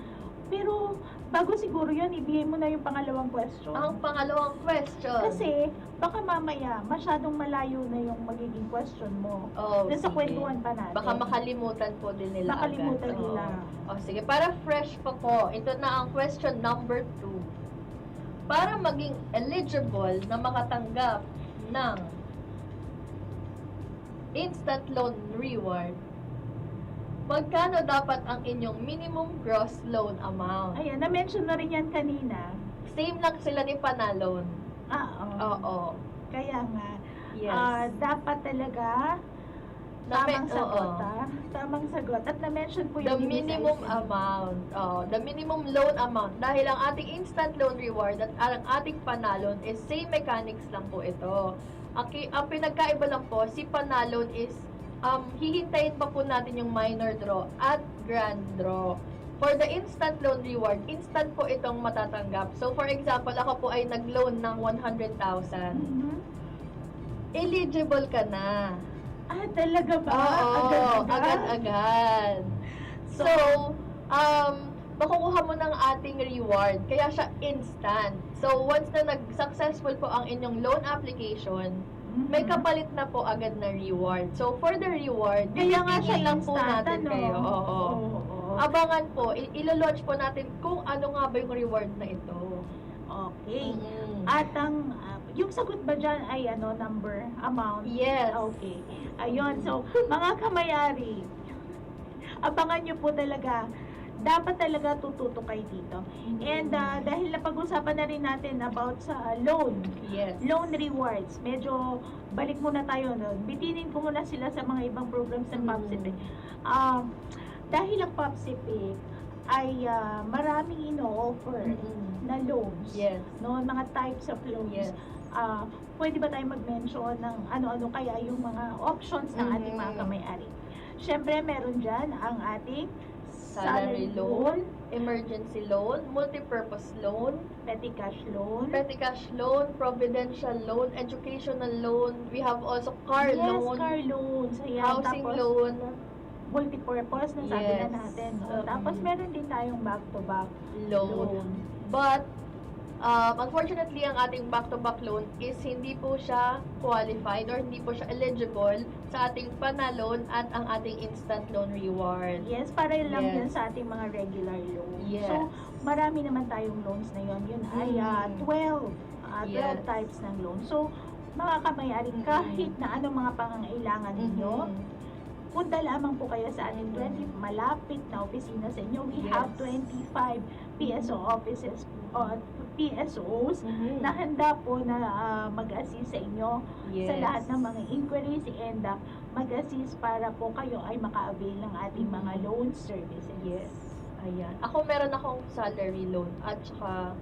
pero bago siguro yun, ibigay mo na yung pangalawang question. Ang pangalawang question. Kasi, baka mamaya, masyadong malayo na yung magiging question mo. Oh, Nasa sige. kwentuhan pa natin. Baka makalimutan po din nila Makalimutan agad. nila. Oh, sige, para fresh pa po, ito na ang question number 2. Para maging eligible na makatanggap ng instant loan reward, magkano dapat ang inyong minimum gross loan amount? Ayan, na-mention na rin yan kanina. Same lang sila ni Panalon. Oo. Kaya nga, Yes. dapat talaga tamang sagot, tamang sagot. At na-mention po The yung minimum amount. The minimum loan amount. Dahil ang ating instant loan reward at ang ating panalon is same mechanics lang po ito. Ang pinagkaiba lang po, si panalon is hihintayin pa po natin yung minor draw at grand draw. For the instant loan reward, instant po itong matatanggap. So for example, ako po ay nag-loan ng 100,000. Eligible ka na. Talaga ba? Oo, agad-agad. So, makukuha mo ng ating reward. Kaya siya instant. So, once na nag-successful po ang inyong loan application, may kapalit na po agad na reward. So, for the reward, Kaya nga siya bibigyan lang po instant, natin ano? kayo. Oo. Oo. Abangan po, ilo-launch po natin kung ano nga ba yung reward na ito. Okay. Mm. At ang yung sagot ba dyan ay number, amount? Yes. Okay. Ayun. So, mga kamayari, abangan nyo po talaga. Dapat talaga tututo kayo dito. And dahil napag-usapan na rin natin about sa loan, Yes. loan rewards, medyo balik muna tayo. Bitinin ko muna sila sa mga ibang programs ng Pacific. Dahil ang Pacific ay maraming ino-offer na loans. Yes. No, mga types of loans. Yes. Pwede ba tayo mag-mention ng ano-ano kaya yung mga options ng ating mga kamay-ari? Siyempre, meron dyan ang ating Salary loan, emergency loan, multipurpose loan, petty cash loan, providential loan, educational loan. We have also car yes, loan, car loans. Ayan, housing tapos, loan. multipurpose na sabi Yes. na natin. No? Tapos meron din tayong back-to-back Loan. But, unfortunately, ang ating back-to-back loan is hindi po siya qualified or hindi po siya eligible sa ating panalon at ang ating instant loan reward. Yes, para lang Yes. yun sa ating mga regular loans. Yes. So, marami naman tayong loans na yun. Yun ay 12 Yes. types ng loan. So, mga kamayari, kahit na anong mga pangangailangan ninyo, punta lamang po kayo sa ating 20 malapit na opisina sa inyo. We Yes. have 25 PSO offices or PSOs na handa po na mag-assist sa inyo sa Yes. lahat ng mga inquiries and mag-assist para po kayo ay maka-avail ng ating mga loan services. Yes. Ayan. Ako meron akong salary loan at saka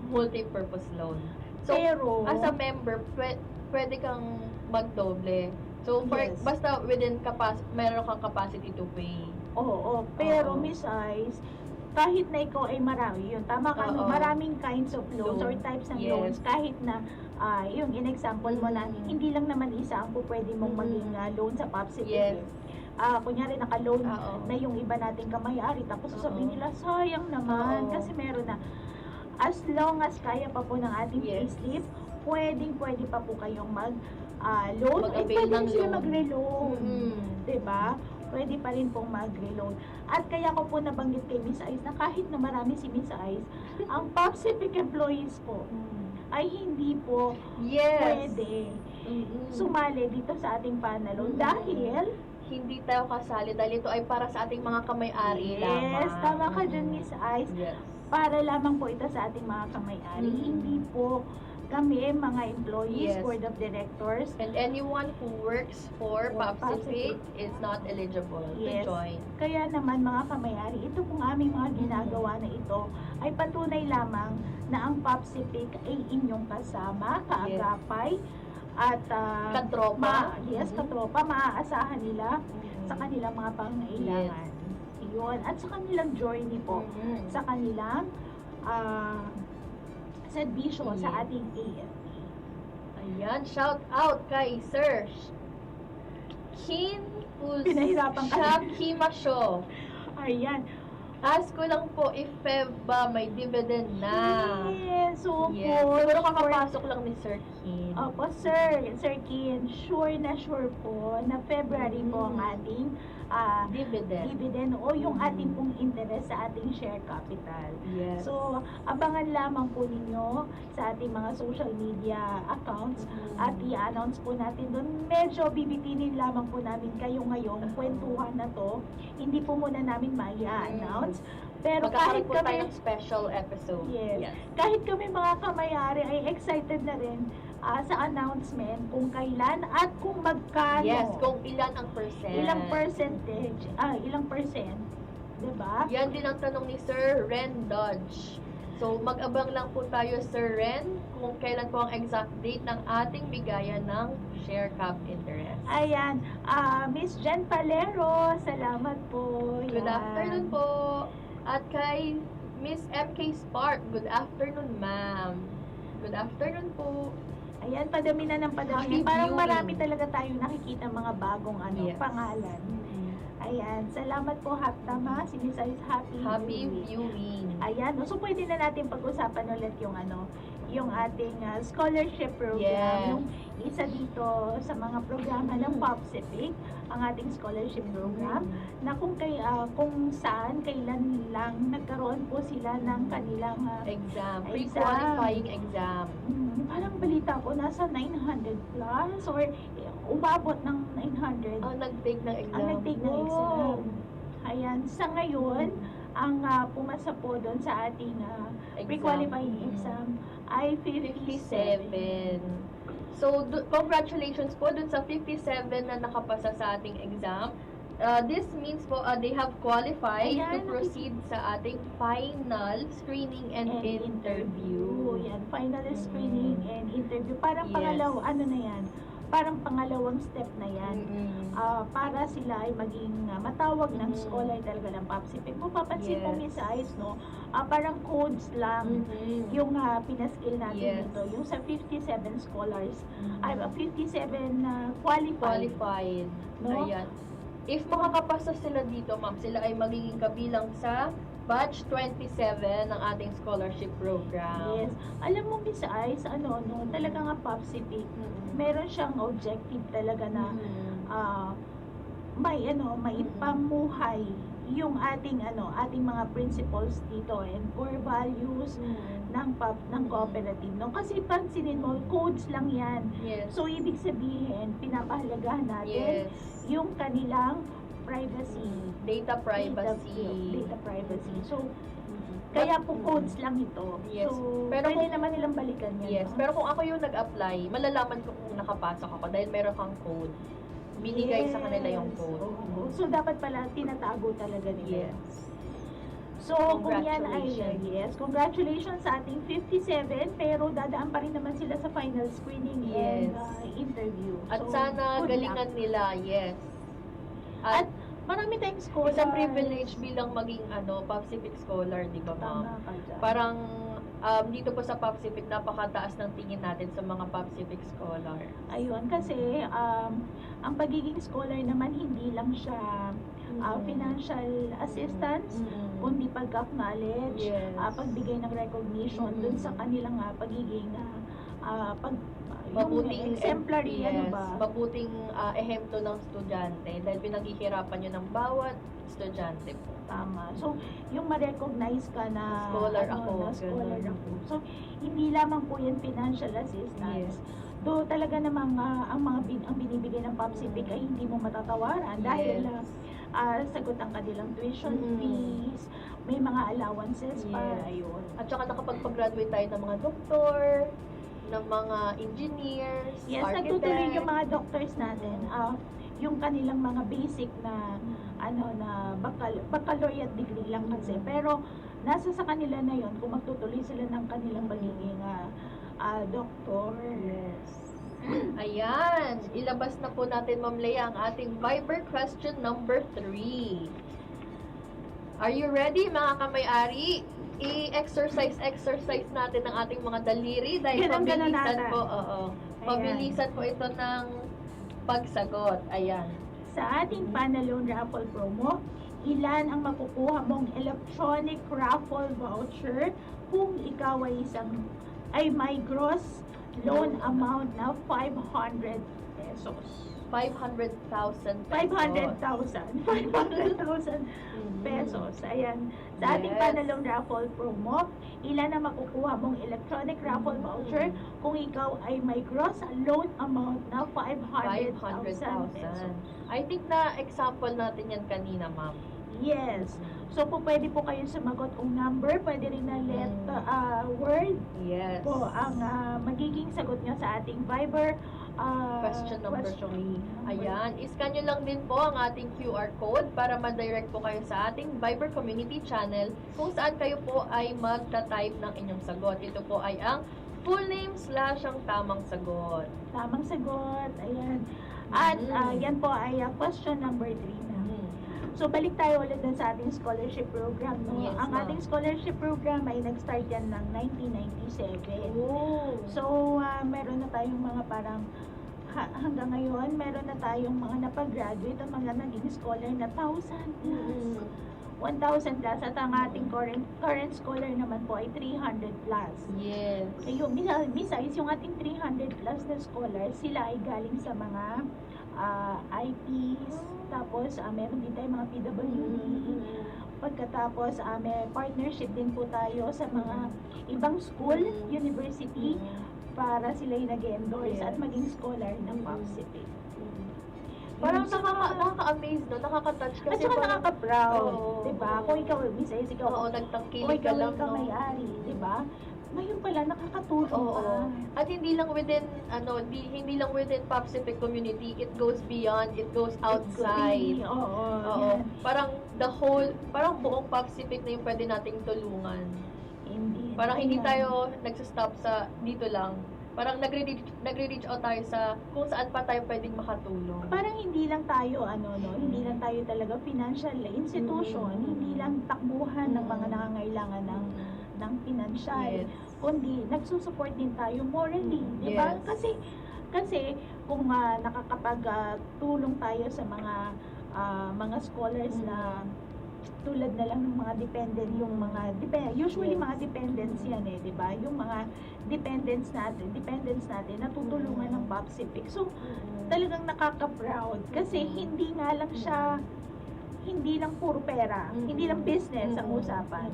multi-purpose loan. So, Pero, as a member, pwede kang magdoble. So, Yes. basta within meron kang capacity to pay. oo, pero Oo. Miss Ice, kahit na ikaw ay marami, yun, tama ka, Oo. maraming kinds of loans or Loan. types ng Yes. loans, kahit na, yung in-example mo na, hindi lang naman isa ang po pwede mong maging loan sa Pacific. Yes. Kunyari naka-loan Oo. na yung iba nating kamay-ari, tapos Oo. sasabihin nila, sayang naman, Oo. kasi meron na. As long as kaya pa po ng ating Yes. payslip, pwede pa po kayong mag-loan. Mag-avail Pwede ng rin sila loan. magre-loan. Mm. Diba? Pwede pa rin pong mag-reload. At kaya ko po nabanggit kay Miss Ice na kahit na marami si Miss Ice, ang Pacific employees po ay hindi po Yes. pwede sumali dito sa ating panalon dahil hindi tayo kasali dahil ito ay para sa ating mga kamay-ari lamang. Yes, tama ka dyan, Miss Ice. Yes. Para lamang po ito sa ating mga kamay-ari. Hindi po kami, mga employees, Yes. board of directors. And anyone who works for Pacific is not eligible Yes. to join. Kaya naman mga kamay-ari, ito pong aming mga ginagawa na ito ay patunay lamang na ang Pacific ay inyong kasama, kaagapay, at Katropa. katropa, maaasahan nila sa kanilang mga pangailangan. Yun. At sa kanilang journey po, sa kanilang serbisyo sa ating AFP. Ayan, shout out kay Sir Kin Pinahirapan ka. Shakimasho. Ayan. Ask ko lang po if ba may dividend na. Yes, so Yes. po. Siguro kakapasok lang ni Sir Kin. Opo, Sir Kin, sure na sure po na February po ang ating dividend o yung ating pong interest sa ating share capital. Yes. So, abangan lamang po ninyo sa ating mga social media accounts at i-announce po natin doon. Medyo bibitinin lamang po namin kayo ngayong kwentuhan na to. Hindi po muna namin mai-announce. Pero kahit Magkakaroon po tayo kami, ng special episode. yes, kahit kami mga kamayari ay excited na rin sa announcement kung kailan at kung magkano. Yes, kung ilan ang percent. Ilang percentage, ilang percent, diba? Yan din ang tanong ni Sir Ren Dodge. So, mag-abang lang po tayo, Sir Ren, kung kailan po ang exact date ng ating bigayan ng share cap interest. Ayan, Miss Jen Palero, salamat po. Good Yan. afternoon po. At kay Miss MK Spark, good afternoon, ma'am. Good afternoon po. Ayan, padami na ng padami. Happy Parang viewing. marami talaga tayong nakikita mga bagong Yes. pangalan. Ayan, salamat po, Tama, si Miss Ice, Happy viewing. Ayan, so pwede na natin pag-usapan ulit yung ating scholarship program. Yes. Yung isa dito sa mga programa ng Pacific, ang ating scholarship program, na kung saan, kailan lang nagkaroon po sila ng kanilang Exam. Exam. Pre-qualifying exam. parang balita ko, nasa 900 plus or umabot ng 900 Ang nag-take ng exam. ang nag-take ng exam. Ayan, sa ngayon, ang pumasa po doon sa ating pre-qualifying exam ay 57. 57. So, congratulations po dun sa 57 na nakapasa sa ating exam. This means po they have qualified Ayan, to proceed sa ating final screening and interview. Yan, final screening and interview. Parang Yes. parang pangalawang step na yan. Para sila ay maging matawag ng scholar talaga ng Pacific. Kung papansin mo, Yes. Miss Ice, no? Parang codes lang yung pinaskill natin Yes. dito. Yung sa 57 scholars, ay 57 qualified. Qualified. No? Ayan. If makakapasa sila dito, ma'am, sila ay magiging kabilang sa batch 27 ng ating scholarship program. Yes. Alam mo, Miss Ice, talaga nga Pacific, meron siyang objective talaga na may pamuhay yung ating mga principles dito and core values ng cooperative, no? Kasi pansinin mo, codes lang yan. Yes. So ibig sabihin, pinapahalagahan natin Yes. yung kanilang privacy. Data privacy. Data privacy. So kaya po codes lang ito. Yes. So Pero pwede kung- naman nilang balikan yan. Yes, no? pero kung ako yung nag-apply, malalaman ko kung nakapasok ako dahil meron kang code. Binigay sa kanila yung code. Oo. So, dapat pala tinatago talaga nila. Yes. So, kung yan ay, Congratulations. congratulations sa ating 57, pero dadaan pa rin naman sila sa final screening and Yes. interview. At So, sana good galingan luck. nila, yes. At marami tayong scholar. isang privilege bilang maging Pacific scholar, di ba, ma'am? Tama ka dyan. Parang dito po sa Pacific, napakataas ng tingin natin sa mga Pacific scholar. Ayun, kasi ang pagiging scholar naman hindi lang siya financial assistance, kundi pag-acknowledge, Yes. pagbigay ng recognition dun sa kanilang pagiging Mabuting exemplary, mabuting ehemplo ng estudyante dahil pinaghihirapan nyo ng bawat estudyante po. Tama. So, yung ma-recognize ka na Scholar ako, na scholar ganun. ako. So, hindi lamang po yan financial assistance. Yes. do talaga namang ang binibigay ng PopCivic ay hindi mo matatawaran dahil sagot ang kanilang tuition fees, may mga allowances pa, ayun. At saka nakapag-graduate tayo ng mga doktor, ng mga engineers, Yes, nagtutuloy yung mga doctors natin. Yung kanilang mga basic na baccalaureate degree lang kasi. Pero nasa sa kanila na yon kung magtutuloy sila ng kanilang magiging doktor. Yes. Ayan, ilabas na po natin, Ma'am Lea, ang ating Viber question number 3. Are you ready, mga kamay-ari? I-exercise natin ang ating mga daliri dahil Ganun-ganun mabilisan natin. po, mabilisan po ito ng pagsagot. Ayan. Sa ating Panalone Raffle promo, ilan ang makukuha mong electronic raffle voucher kung ikaw ay may gross loan amount na 500 pesos. 500,000 pesos. 500,000 pesos. Ayan. Sa ating Yes. Panalong Raffle promo, ilan ang makukuha mong electronic raffle voucher kung ikaw ay may gross loan amount na 500,000 pesos. I think na example natin yan kanina, Ma'am. Yes. So, pwede po kayong sumagot kung number, pwede rin na word Yes. po ang magiging sagot nyo sa ating Viber Question number 3. Ayan, iscan nyo lang din po ang ating QR code para ma-direct po kayo sa ating Viber community channel kung saan kayo po ay magta-type ng inyong sagot. Ito po ay ang full name / ang tamang sagot. Tamang sagot. Ayan. At yan po ay question number 3 na. So, balik tayo ulit dun sa ating scholarship program. No? Yes, Ang ma'am. ating scholarship program ay nag-start yan ng 1997. Oh. So, meron na tayong mga parang hanggang ngayon, meron na tayong mga napag-graduate at mga naging scholar na 1,000 plus. 1,000 plus at ang ating current scholar naman po ay 300 plus. Yes. Yung besides, yung ating 300 plus na scholar, sila ay galing sa mga IPs, tapos meron din tayong mga PWD. Pagkatapos, may partnership din po tayo sa mga ibang school, university, para sila yung nag-endorse at maging scholar ng PopCivic. Parang nakaka-amaze, no? Nakaka-touch kasi At saka parang- nakaka-proud, Oo. di ba? Kung ikaw, besides ikaw, Oo, kung nagtangkilik ka ikaw lang, ay no? kamay-ari, di ba? Ngayon pala, nakakatulong Oo. ka. At hindi lang within hindi lang within PopCivic community, it goes beyond, it goes outside. Oo. Oo. Yan. Parang buong PopCivic na yung pwede nating tulungan. Hindi. Parang hindi Kailangan. tayo nagsastop sa dito lang. Parang nagre-reach out tayo sa kung saan pa tayo pwedeng makatulong. Parang hindi lang tayo hindi lang tayo talaga financial institution, hindi lang takbuhan ng mga nangangailangan ng financial, Yes. kundi nagsusupport din tayo morally, di ba? Yes. Kasi kung nakakapag-tulong tayo sa mga scholars na tulad na lang ng mga dependent, usually Yes. mga dependents yan di ba? Yung mga dependents natin natutulungan ng PopCivic. So, talagang nakaka-proud kasi hindi nga lang siya, hindi lang puro pera, hindi lang business ang usapan.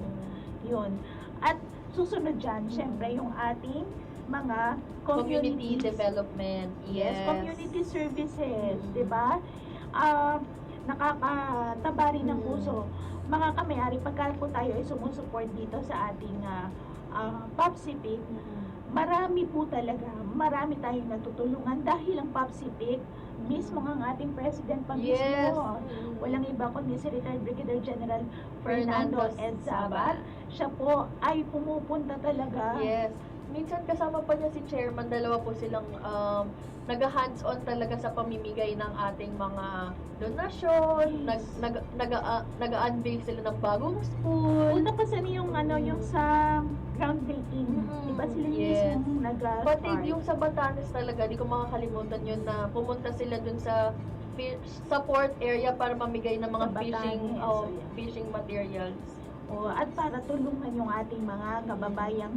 Yun. At susunod dyan, syempre yung ating mga Community communities. development. Yes, community services, di ba? Nakakataba rin ng puso. Mga kamay-ari, pagka po tayo ay sumusuport dito sa ating PopCivic, marami tayong natutulungan dahil ang PopCivic, mismo ang ating president pa mismo. Yes. Walang iba kundi si retired Brigadier General Fernando Ed Sabat. Siya po ay pumupunta talaga. Yes. Minsan kasama pa niya si Chairman, dalawa po silang nag-hands-on talaga sa pamimigay ng ating mga donasyon, nag-unveil sila ng bagong school. Una pa sa yung sa groundbreaking. Diba sila yung Yes. mismong Pati nag-start? yung sa Batanes talaga, di ko makakalimutan yun na pumunta sila dun sa port area para mamigay ng mga Sa Batanes, fishing materials. At para tulungan yung ating mga kababayang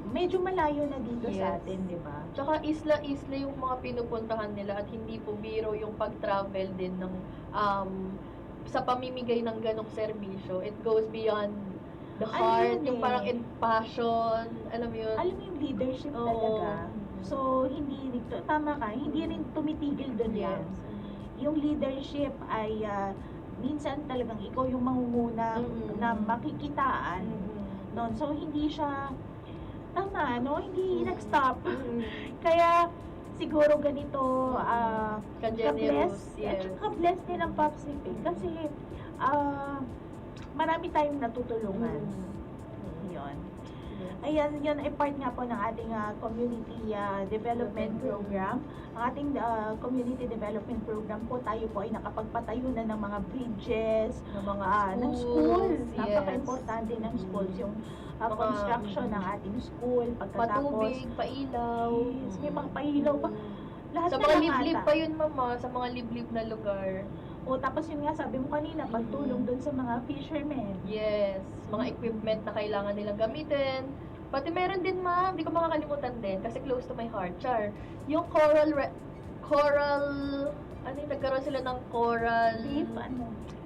medyo malayo na dito sa Yes. atin, di ba? Tsaka isla-isla yung mga pinupuntahan nila at hindi po biro yung pag-travel din ng sa pamimigay ng ganong serbisyo. It goes beyond the heart, Ayun yung eh. parang passion, alam mo yun? Alam mo yung leadership Oo. talaga. So, tama ka, hindi rin tumitigil doon lang. Yes. Yung leadership ay minsan talagang ikaw yung mangunguna na makikitaan. Noon. So, hindi siya, tama, no? Hindi nag-stop. Kaya, siguro ganito, Ka-generous, ka-bless. yes. At saka bless din ang Popsipic. Kasi, marami tayong natutulungan. Yun. Ayan, yun ay part nga po ng ating community development program. Ang ating community development program po, tayo po ay nakapagpatayo na ng mga bridges, Ng mga ng school. schools, yes. Napaka-importante ng schools, yung Mga- construction ng ating school, pagkatapos, Patubig, pailaw. yes, may mga pailaw pa. Lahat Sa na mga lang liblib ata. pa yun, mama. Sa mga liblib na lugar. O tapos yun nga, sabi mo kanina, pagtulong dun sa mga fishermen. Yes. Mga equipment na kailangan nilang gamitin. Pati meron din, ma'am, hindi ko makakalimutan din kasi close to my heart, Char. Yung nagkaroon sila ng coral Beef, ano?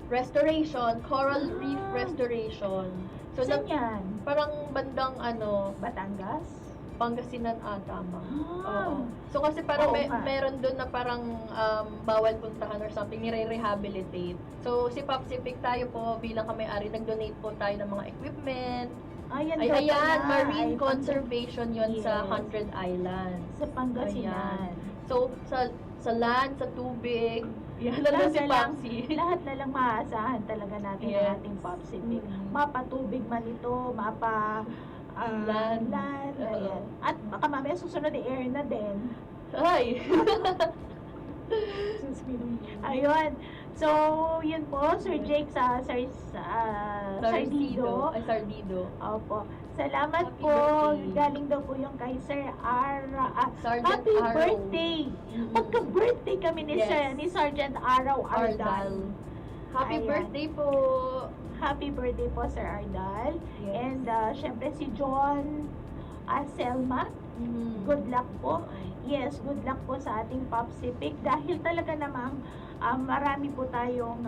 restoration, coral reef restoration. So, Saan yan? parang bandang Batangas? Pangasinan ata, ma'am. Ah. Oo. So, kasi parang Oo nga. meron doon na parang bawal puntahan or something, nire-rehabilitate. So, si Popsipic tayo po, bilang kami-ari, nag-donate po tayo ng mga equipment. Ayan, Ayan, marine Ay, conservation yon sa Yes. 100 Islands. Sa Pangasinan. So, sa land, sa tubig, yan na Lahat si na lang- Popsi. Lahat na lang maaasahan talaga natin Yes. ang ating Popsipic. Mm. Mapatubig man ito, Land. land, Oo. ayan. At baka mamaya susunod air na din. Ay! Ayun. So, yun po, Sir Jake sa Sardido. Ay, Sardido. Opo. Salamat Happy po. birthday. Galing daw po yung kay Sir Sergeant Happy Araw. birthday! Magka-birthday kami ni, Yes. ni Sergeant Araw Ardal. Ardal. Happy Ayan. birthday po! Happy birthday po, Sir Ardal. Yes. And syempre si John Selma. Mhm. Good luck po. Yes, good luck po sa ating Popsipic. Dahil talaga namang marami po tayong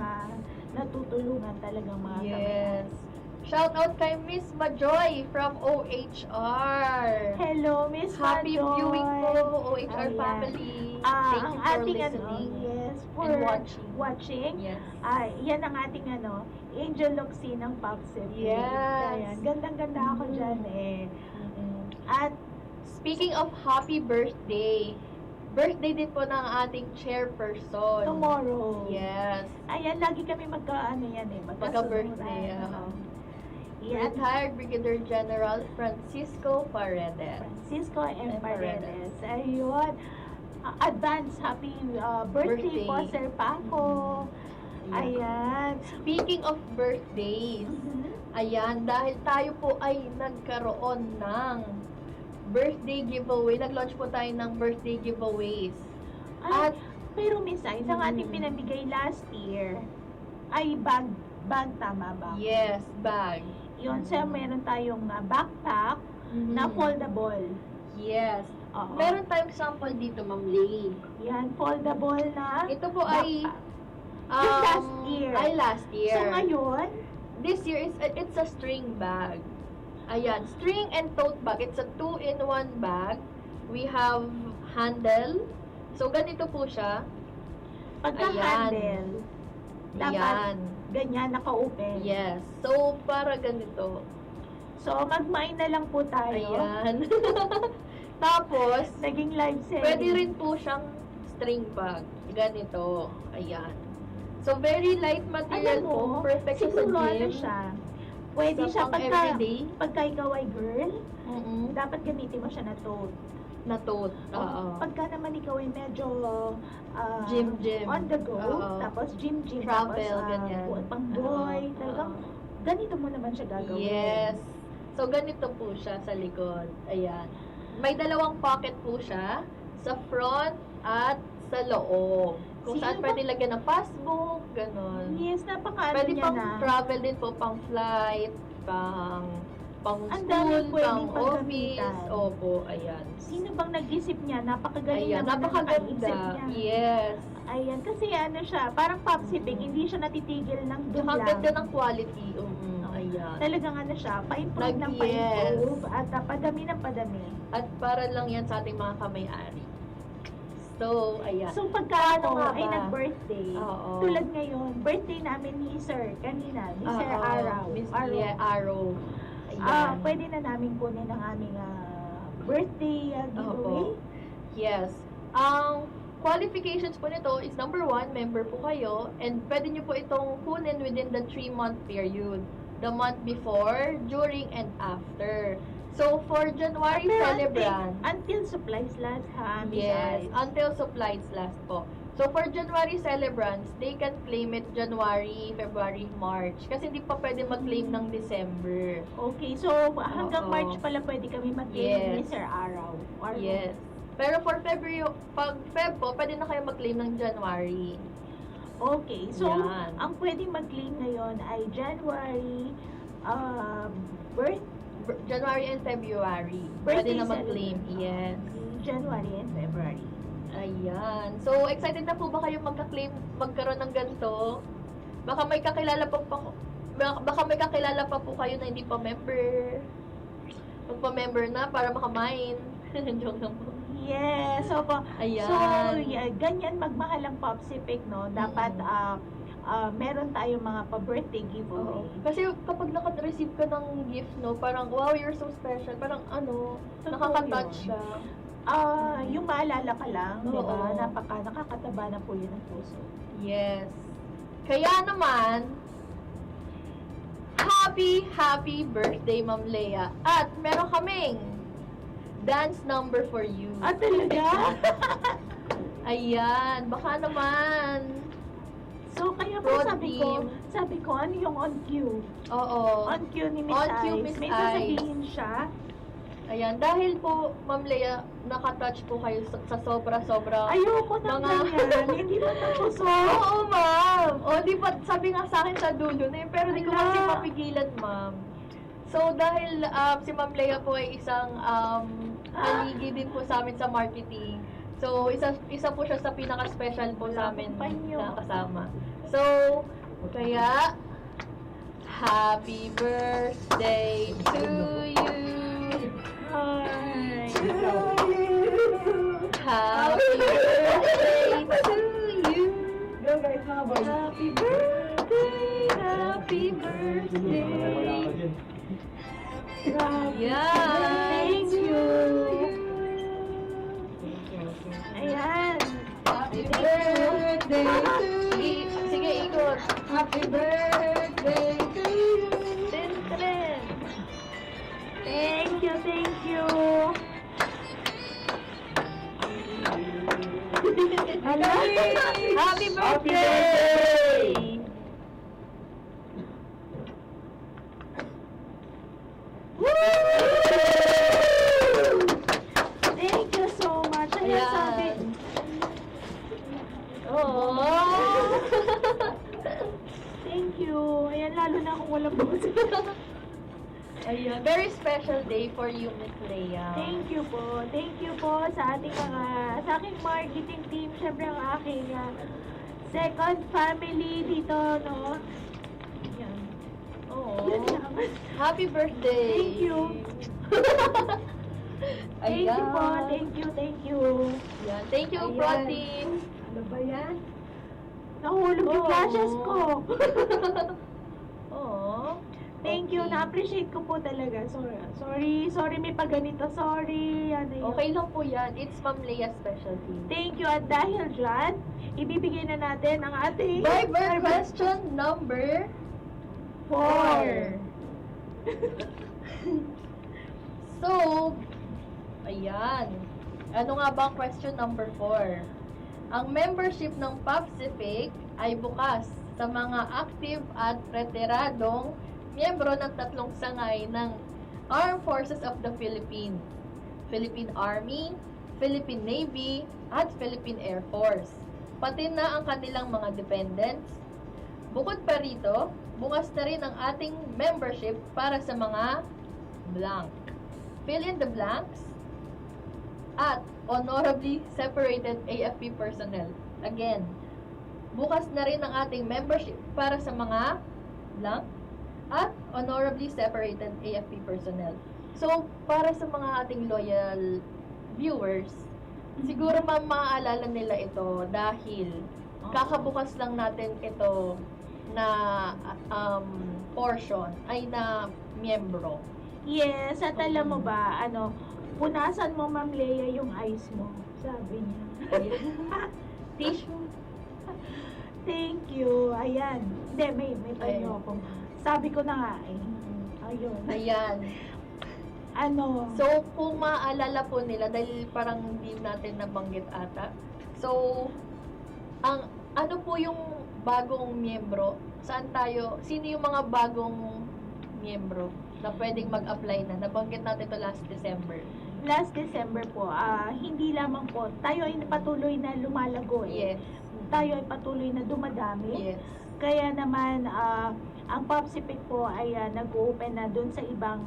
natutulungan talagang mga Yes. Shout out kay Miss Majoy from OHR. Hello, Miss Happy Majoy. viewing po, OHR Ayan. family. Thank Ang you for ating listening yes, for and watching. watching. Yes. Yan ang ating Angel Luxie ng Popsipic. Yes. Ayan, gandang-ganda ako dyan eh. Mhm. At Speaking of happy birthday, birthday din po ng ating chairperson. tomorrow. Yes. Ayan, lagi kami Pagka-birthday. Yan. Retired Brigadier General Francisco Paredes. Francisco M. Paredes. Paredes. Ayun. Advance happy birthday Birthday. po, Sir Paco. Ayan. Speaking of birthdays, ayan, dahil tayo po ay nagkaroon ng birthday giveaway, nag-launch po tayo ng birthday giveaways. At, pero Miss Ais, ang ating pinamigay last year ay bag tama ba? Yes, bag. Yun, so meron tayong backpack na foldable. Yes. Oo. Meron tayong sample dito, Ma'am Lay. Yan, foldable na Ito po ay backpack. Yung last year. Ay, last year. So ngayon, This year, it's a string bag. Ayan, string and tote bag. It's a 2-in-1 bag. We have handle. So, ganito po siya. pagka-handle, dapat Yan. ganyan, naka-open. Yes. So, para ganito. So, mag-mine na lang po tayo. Ayan. Tapos, Naging live selling. pwede rin po siyang string bag. Ganito. Ayan. So, very light material Alam mo, po. Perfect siya sa siguro ano gym. siya, pwede Sa siya pang everyday. pagka ikaw ay girl, Mm-mm. dapat gamitin mo siya na tote. Na tote. Oo. Pagka naman ikaw ay medyo Gym. on the go, Oo. tapos gym, Travel, tapos ganyan. pang boy, Oo. talagang Oo. ganito mo naman siya gagawin. Yes. So, ganito po siya sa likod. Ayan. May dalawang pocket po siya sa front at sa loob. Kung Sino saan ba- pwede lagyan ng passbook, ganon. Yes, napakaano Pwede niya pang na. travel din po, pang flight, pang Ang school, daming pwedeng pang office. paggamitan. Opo, ayan. Sino bang nag-isip niya? Napakagaling Ayan, naman ng napakaganda. pag-isip niya. Yes. Ayan, kasi ano siya, parang popsipic, hindi siya natitigil ng doon Tsaka ang lang. ganda ng quality. Ayan. Ayan. talagang ano siya, pa-improve ng Yes. pa-improve at padami ng padami. At para lang yan sa ating mga kamay-ari. So, ayan. So pagka Paano nga ay ba? nag-birthday, Oo. tulad ngayon, birthday namin ni Sir kanina, ni Sir Oo, Araw. Miss Araw. Arrow. Ayan. Pwede na namin kunin ang aming birthday giveaway. Opo. Yes. Ang qualifications po nito is number 1, member po kayo, and pwede nyo po itong kunin within the 3-month period. The month before, during, and after. So, for January Pero celebrant, until supplies last, ha? Miss yes, Ice? until supplies last po. So, for January celebrants, they can claim it January, February, March. Kasi hindi pa pwede mag-claim ng December. Okay, so hanggang Oo. March pala pwede kami mag-claim ni Yes. Sir Araw. Yes. Pero for February, pag Feb po, pwede na kayo mag-claim ng January. Okay, so Yan. ang pwedeng mag-claim ngayon ay January, January and February. Birthday Pwede na mag-claim. celebrant. Yes. January and February. Ayan. So, excited na po ba kayo magkaroon ng ganito? Baka may kakilala pa po kayo na hindi pa member. Magpa-member na para makamine. Joke lang po. Yes, so Ayan. so yeah, ganyan magmahal ang Popsific, no? Dapat meron tayong mga pa-birthday giveaway. Oo. Kasi kapag naka-receive ka ng gift, no, parang, wow, you're so special. Parang, Totoo nakaka-touch yun. siya. Yung maalala ka lang, di ba? Oo. Nakakataba na po yun ng puso. Yes. Kaya naman, happy birthday, Ma'am Lea. At meron kaming dance number for you. Talaga? Ayan, baka naman. So, kaya Broad pa team. sabi ko, ano yung on cue? Oo. On cue ni Miss On cue, Ice. Miss May Ice. sasabihin siya. Ayan, dahil po, Ma'am Lea, nakatouch po kayo sa sobra-sobra. Ayoko ng Mga- ganyan. Hindi ba puso? Oo, ma'am. O, di ba, sabi nga sa akin sa dulo na yun, pero di ko Ala. kasi mapigilan, ma'am. So, dahil si Ma'am Lea po ay isang haligi din po sa amin sa marketing. So, isa po siya sa pinaka-special po sa amin Panyo. na kasama. So, kaya, happy birthday to you. Hi. Happy birthday to you. Go guys, mga boys. Happy birthday, happy birthday. Yeah. Thank you. Ayan. Happy birthday to you. Sige, ikot. Happy birthday to you. Ten, ten. Thank you, thank you. Happy birthday! Thank you so much. Ayan, Ayan. sabi. Oh. Thank you. Ayan, lalo na kung walang boses. Ayun, very special day for you, Miss Lea. Thank you po. Thank you po sa ating sa aking marketing team. Siyempre ang aking second family dito, no? Yan. Oh. Yun lang. Happy birthday! Thank you. Thank you po. Thank you, thank you. Ayan. Thank you, Ayan. Pro Team. Ano ba yan? Nahulog yung flashes ko. Oh. Thank you. Okay. Na-appreciate ko po talaga. Sorry, may paganito. Sorry. Ano yun? Okay lang po yan. It's Ma'am Lea's specialty. Thank you. At dahil dyan, ibibigay na natin ang ating Viber question number 4. So, ayan. Ano nga ba ang question number 4? Ang membership ng Popsific ay bukas sa mga active at retiradong miyembro ng 3 sangay ng Armed Forces of the Philippines, Philippine Army, Philippine Navy, at Philippine Air Force, pati na ang kanilang mga dependents. Bukod pa rito, bukas na rin ang ating membership para sa mga blank. Fill in the blanks at honorably separated AFP personnel. Again, bukas na rin ang ating membership para sa mga blank at honorably separated AFP personnel. So, para sa mga ating loyal viewers, siguro ma'am maaalala nila ito dahil kakabukas lang natin ito na portion ay na miyembro. Yes, at alam mo ba, punasan mo, Ma'am Leia, yung eyes mo. Sabi niya. Tissue. Thank you. Ayan. Hindi, may tanyo Ayun. ako. Sabi ko na nga eh. Ayun. Ayan. So, So, kung maaalala po nila, dahil parang hindi natin nabanggit ata. So, ano po yung bagong miyembro? Sino yung mga bagong miyembro na pwedeng mag-apply na? Nabanggit natin to last December. last December po, hindi lamang po, tayo ay patuloy na lumalago eh. Yes. Tayo ay patuloy na dumadami. Yes. Kaya naman, ang PopCPIC po ay nag-open na dun sa ibang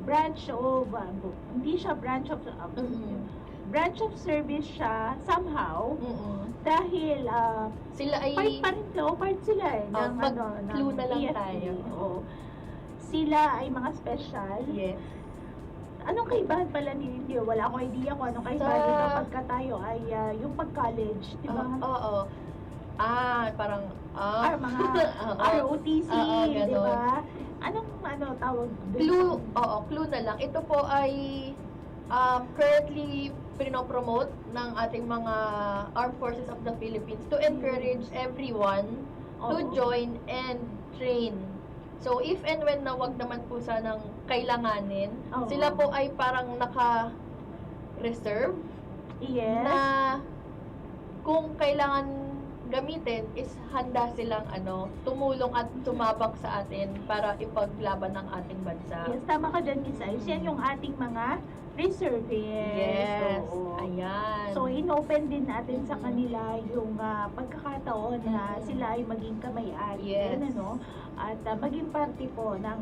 branch of, hindi siya branch of, branch of service siya somehow. Dahil Sila ay part sila eh. ng, mag-clue na lang EFP. tayo. Oo. Sila ay mga special. Yes. Anong kaibahan pala ninyo? Wala akong idea kung anong kaibahan nito pagka tayo ay yung pag-college, di ba? Oo. Parang Mga ROTC, di ganon. ba? Anong tawag doon? Clue na lang. Ito po ay currently pinopromote ng ating mga Armed Forces of the Philippines to encourage everyone to join and train. So, if and when na wag naman po sanang kailanganin, sila po ay parang naka-reserve Yes. na kung kailangan gamitin is handa silang tumulong at tumabak sa atin para ipaglaban ng ating bansa. Yes, tama ka dyan, Miss Ice. Yan yung ating mga reservists. Yes. Oo. Ayan. So, in-open din natin sa kanila yung pagkakataon na sila ay maging kamay-ari. Yes. Yan, At maging parte po ng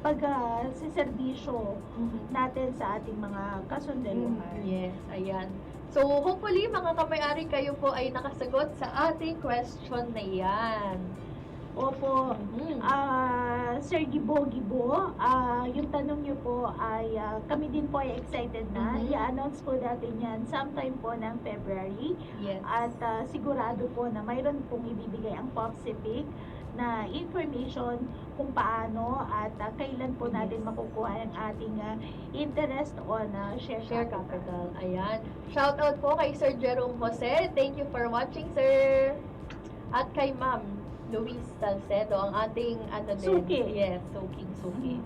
pag-serbisyo natin sa ating mga kasundaluhan. Yes, ayan. So, hopefully, mga kamay-ari, kayo po ay nakasagot sa ating question na yan. Opo. Sir Gibo, yung tanong niyo po ay kami din po ay excited na. I-announce po natin yan sometime po ng February. Yes. At sigurado po na mayroon pong ibibigay ang PopCPIC na information kung paano at kailan po natin makukuha ang ating interest on share capital. Ayan. Shout out po kay Sir Jerome Jose. Thank you for watching, sir. At kay Ma'am Luis Salcedo, ang ating din. Suki. Yes, Suki.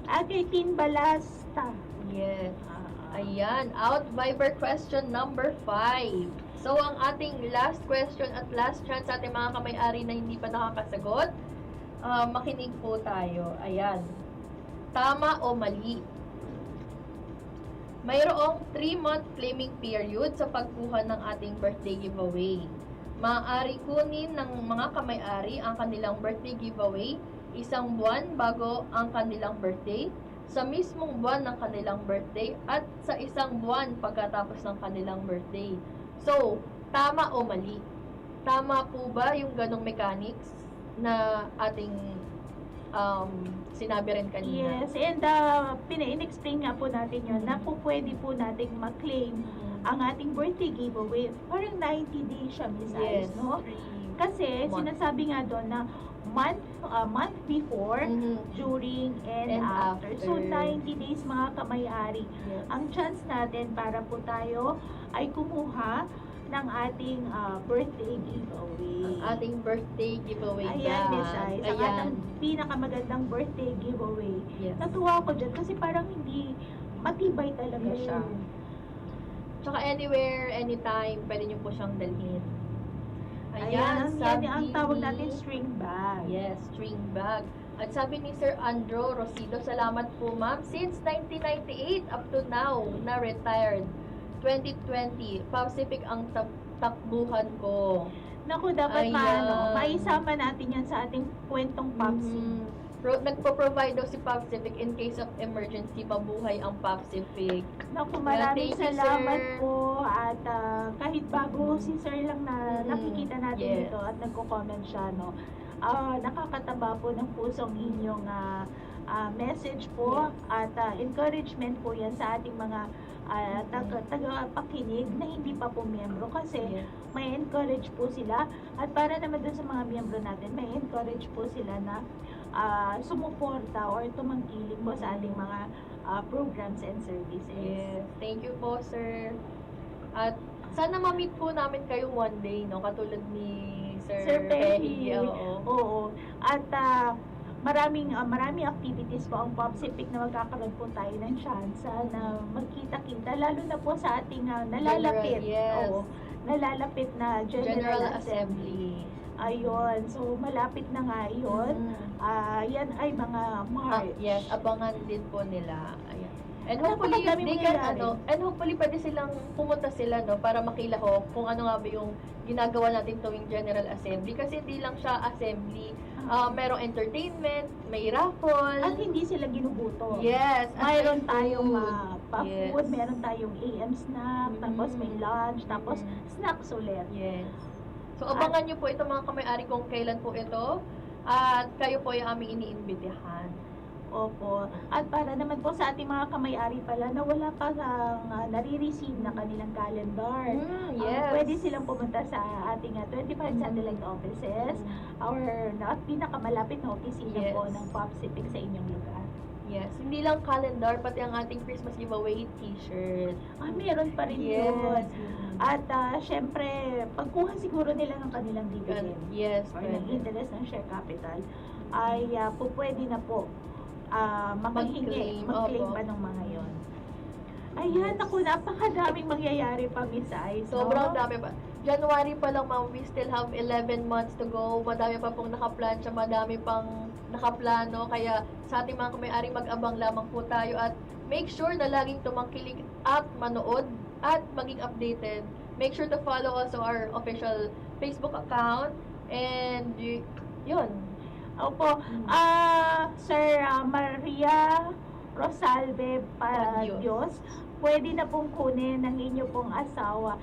At kay Tin Balasta. Yes. Ayan. Out Viber question number 5. So, ang ating last question at last chance sa ating mga kamay-ari na hindi pa nakakasagot, makinig po tayo. Ayan. Tama o mali? Mayroong 3-month claiming period sa pagkuha ng ating birthday giveaway. Maaari kunin ng mga kamay-ari ang kanilang birthday giveaway 1 buwan bago ang kanilang birthday, sa mismong buwan ng kanilang birthday, at sa 1 buwan pagkatapos ng kanilang birthday. So, tama o mali? Tama po ba yung ganong mechanics na ating sinabi rin kanina? Yes, and in-explain nga po natin yun na po pwede po nating ma-claim ang ating birthday giveaway. Parang 90 days siya, Miss Ice, no? Kasi sinasabi nga doon na month before, during, and after. So, 90 days mga kamay-ari. Yes. Ang chance natin para po tayo ay kumuha ng ating birthday giveaway. Ang ating birthday giveaway. Ayan, Miss Ice. Ang Ayan. ating pinakamagandang birthday giveaway. Yes. Natuwa ako dyan kasi parang hindi matibay talaga siya. Tsaka anywhere, anytime, pwede nyo po siyang dalhin. Ayan, sabi ang tawag ni- natin string bag. Yes, string bag. At sabi ni Sir Andro Rosido, salamat po ma'am. Since 1998 up to now, na retired. 2020, Pacific ang takbuhan ko. Naku, dapat Ayan. maisama natin yan sa ating kwentong Popsi. Nagpo-provide daw si Pacific in case of emergency, mabuhay ang Pacific. Naku, maraming Thank you, salamat sir. po. At kahit bago si Sir lang na nakikita natin Yes. dito at nagko-comment siya, no? Nakakataba po ng pusong inyong message po at encouragement po yan sa ating mga tagapakinig na hindi pa po miyembro kasi Yes. may encourage po sila at para naman dun sa mga miyembro natin, may encourage po sila na sumuporta or tumangkilik po sa ating mga programs and services. Yes. Thank you po, sir. At sana ma-meet po namin kayo one day, no? Katulad ni Sir Pehi. Oo. Oo. At maraming activities po ang PopCivic na magkakaroon po tayo ng chance na magkita-kita lalo na po sa ating nalalapit. Yes. Oo. Nalalapit na General Assembly. Assembly. Ayun. So malapit na nga yun. Yan ay mga March. Yes, abangan din po nila. Ayan. And Ano hopefully, pa ba they can, mangyayari? and hopefully pwede silang pumunta sila, no, para makilahok kung ano nga ba yung ginagawa natin tuwing General Assembly. Kasi hindi lang siya assembly. Merong entertainment, may raffle. At hindi sila ginugutom. Yes. at Mayroon may tayong food. pa-food, Yes. meron tayong AM snack, tapos may lunch, tapos Mhm. snacks ulit. Yes. So, abangan nyo po ito mga kamay-ari kung kailan po ito. At kayo po yung aming iniimbitahan. Opo. At para naman po sa ating mga kamay-ari pala na wala pa nare-receive na kanilang calendar. Yes. Pwede silang pumunta sa ating 25 satellite offices or pinakamalapit na opisina Yes. po ng PopCivic sa inyong lugar. Yes. Hindi lang calendar, pati ang ating Christmas giveaway t-shirt. Meron pa rin Yes. yun. At syempre, pagkuha siguro nila ng kanilang dividend Yes. or ng interest ng share capital, ay pwede na po Mag-claim. mag-claim Opo. pa ng mga yon. Ayan, ako, napakadaming mangyayari pa, Miss Ice. Sobrang no? dami pa. January pa lang, ma'am, we still have 11 months to go. Madami pa pong nakaplansya, madami pang nakaplano. Kaya sa ating mga kamay-ari, mag-abang lamang po tayo at make sure na laging tumangkilik at manood at maging updated. Make sure to follow also our official Facebook account. And yun. Opo. Sir Maria Rosalve Dios, pwede na pong kunin ng inyo pong asawa.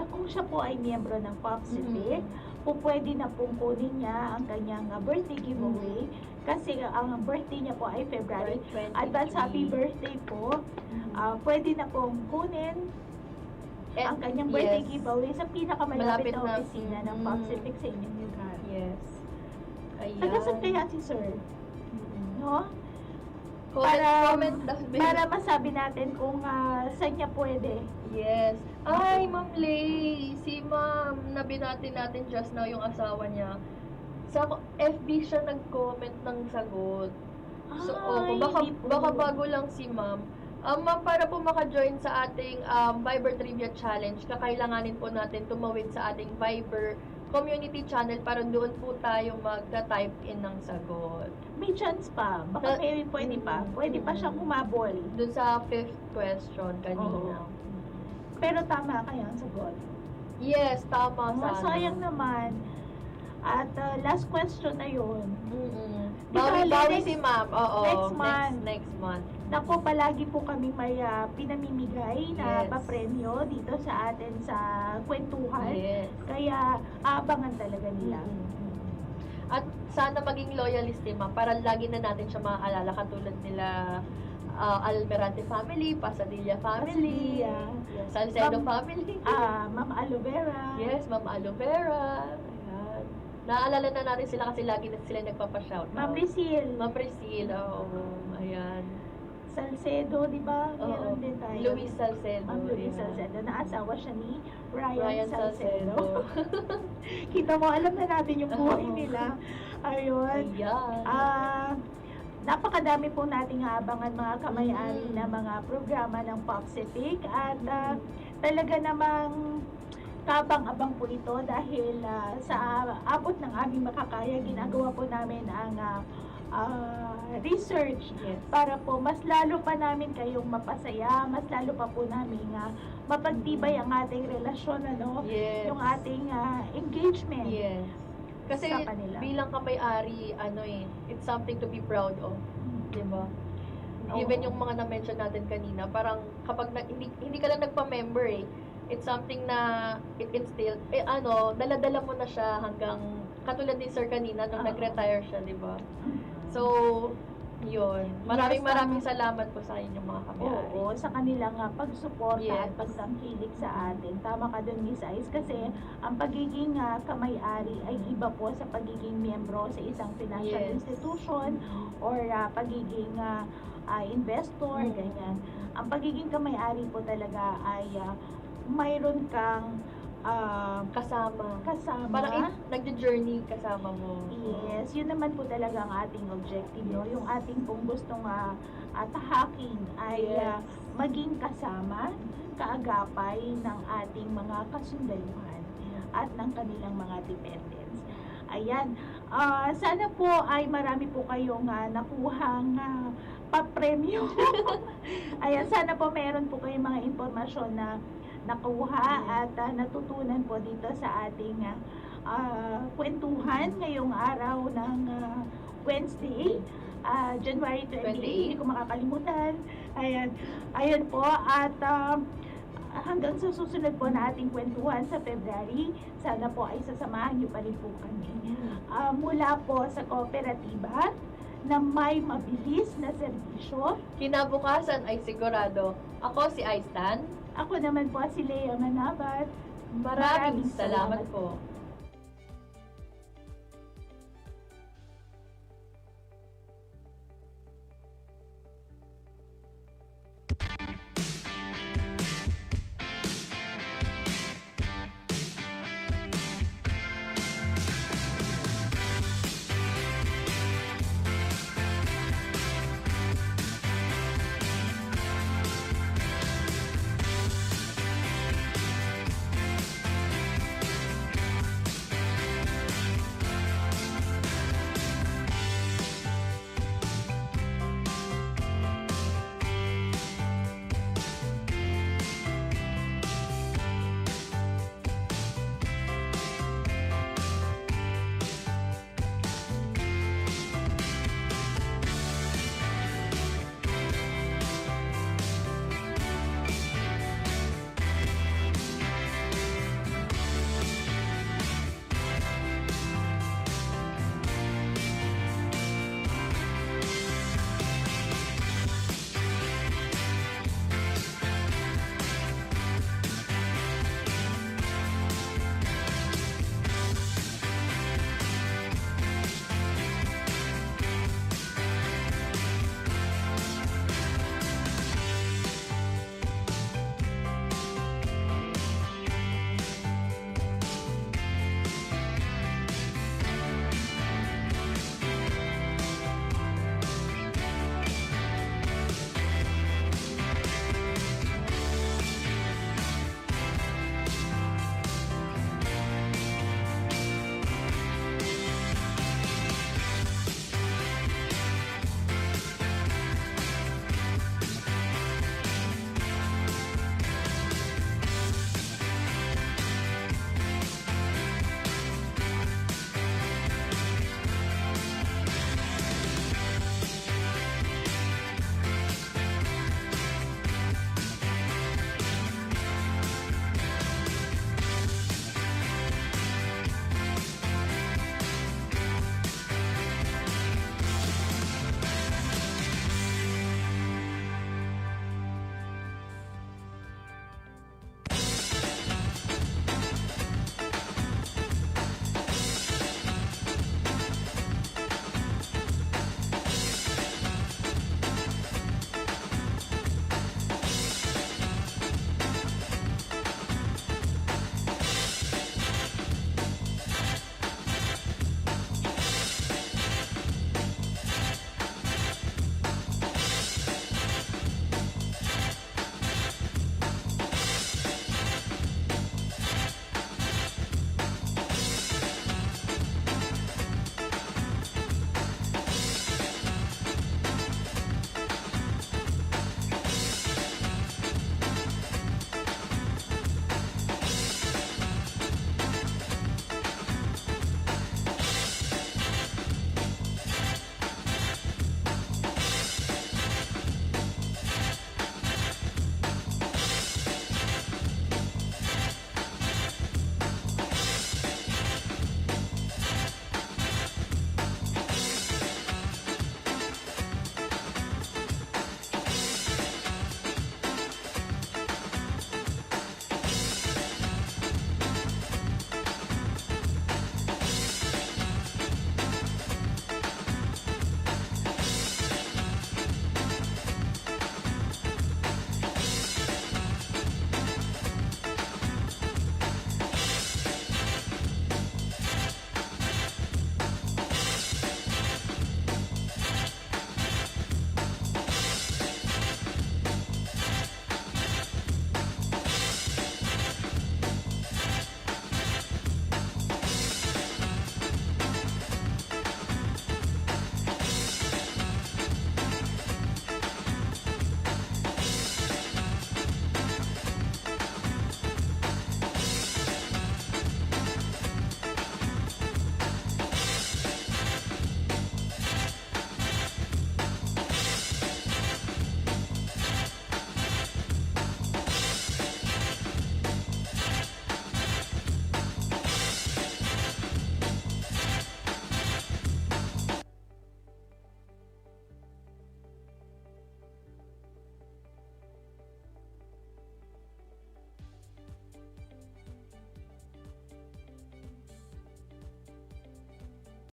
Kung siya po ay miyembro ng PopCivic, pwede na pong kunin niya ang kanyang birthday giveaway. Kasi ang birthday niya po ay February. Advance happy birthday po. Pwede na pong kunin ang kanyang birthday giveaway sa pinakamalapit na opisina ng PopCivic sa inyong lugar. Yes. Ayan. Tagasap kaya si Sir? No? Comment down below. Para masabi natin kung saan niya pwede. Yes. Ay, Ma'am Lay, si Ma'am, nabinati natin just now yung asawa niya. Sa FB siya nag-comment ng sagot. So, Ay, baka, hindi po. baka bago lang si Ma'am. Ma'am, para po maka-join sa ating Viber Trivia Challenge, kakailanganin po natin tumawid sa ating Viber community channel para doon po tayo magta-type in ng sagot. May chance pa. Baka may pwede pa. Pwede pa siyang humabol. Doon sa 5th question kanina. Oo. Pero tama kaya ang sagot. Yes, tama sana. Sayang naman. At last question na yun. Di Bawi bali, si Ma'am. Oo. next month. Next month. Naku, palagi po kami may pinamimigay na Yes. papremyo dito sa atin sa kwentuhan. Yes. Kaya abangan talaga nila. At sana maging loyalist din, Ma'am, para lagi na natin siya maaalala katulad nila Almerante family, Pasadilla family, Pasadilla. yes, Salcedo Ma'am- family. Ma'am Aloe Vera. Yes, Ma'am Aloe Vera. Ayan. Naaalala na natin sila kasi lagi na sila nagpapa-shout. Ma'am Priscil. Ma'am Priscilla, ayan. Salcedo, di ba? Meron Oo. din tayo. Luis Salcedo. Ma'am Luis ayan. Salcedo. Naasawa siya ni Ryan Ryan Salcedo. Salcedo. Kita mo, alam na natin yung buhay Oo. nila. Ayun. Ayan. Napakadami po nating aabangan mga kamay-ari na mga programa ng PopCivic at talaga namang kabang-abang po ito dahil sa abot ng aming makakaya, ginagawa po namin ang research Yes. para po mas lalo pa namin kayong mapasaya, mas lalo pa po namin mapagtibay ang ating relasyon, Yes. yung ating engagement Yes. Kasi sa kanila. bilang kamay-ari, it's something to be proud of. Di ba? Even yung mga na-mention natin kanina, parang kapag hindi ka lang nagpa-member it's something na it instill, dala-dala mo na siya hanggang, katulad ni Sir kanina, nung Oo. nag-retire siya, di ba? So, yun. Maraming salamat po sa inyong mga kamay-ari. Oo, sa kanilang pagsuporta Yes. at pagtangkilik sa atin. Tama ka dun, Miss Ice, kasi ang pagiging kamay-ari ay iba po sa pagiging miyembro sa isang financial Yes. institution or pagiging investor, Mm. ganyan. Ang pagiging kamay-ari po talaga ay mayroon kang Kasama. kasama. Parang nagjo-journey kasama mo. Yes, yun naman po talaga ang ating objective, no? Yung ating pong gustong tahakin ay Yes. maging kasama, kaagapay ng ating mga kasundaluhan at ng kanilang mga dependents. Ayan, sana po ay marami po kayong nakuhang pa-premyo. Ayan, sana po meron po kayong mga impormasyon na nakuha at natutunan po dito sa ating kwentuhan ngayong araw ng Wednesday, January 28. Hindi ko makakalimutan. Ayan po, at hanggang sa susunod po na ating kwentuhan sa February, sana po ay sasamahan niyo pa rin po kami. Mula po sa kooperatiba na may mabilis na serbisyo. Kinabukasan ay sigurado. Ako si Aistan. Ako naman po si Lea Manabat. Maraming salamat po.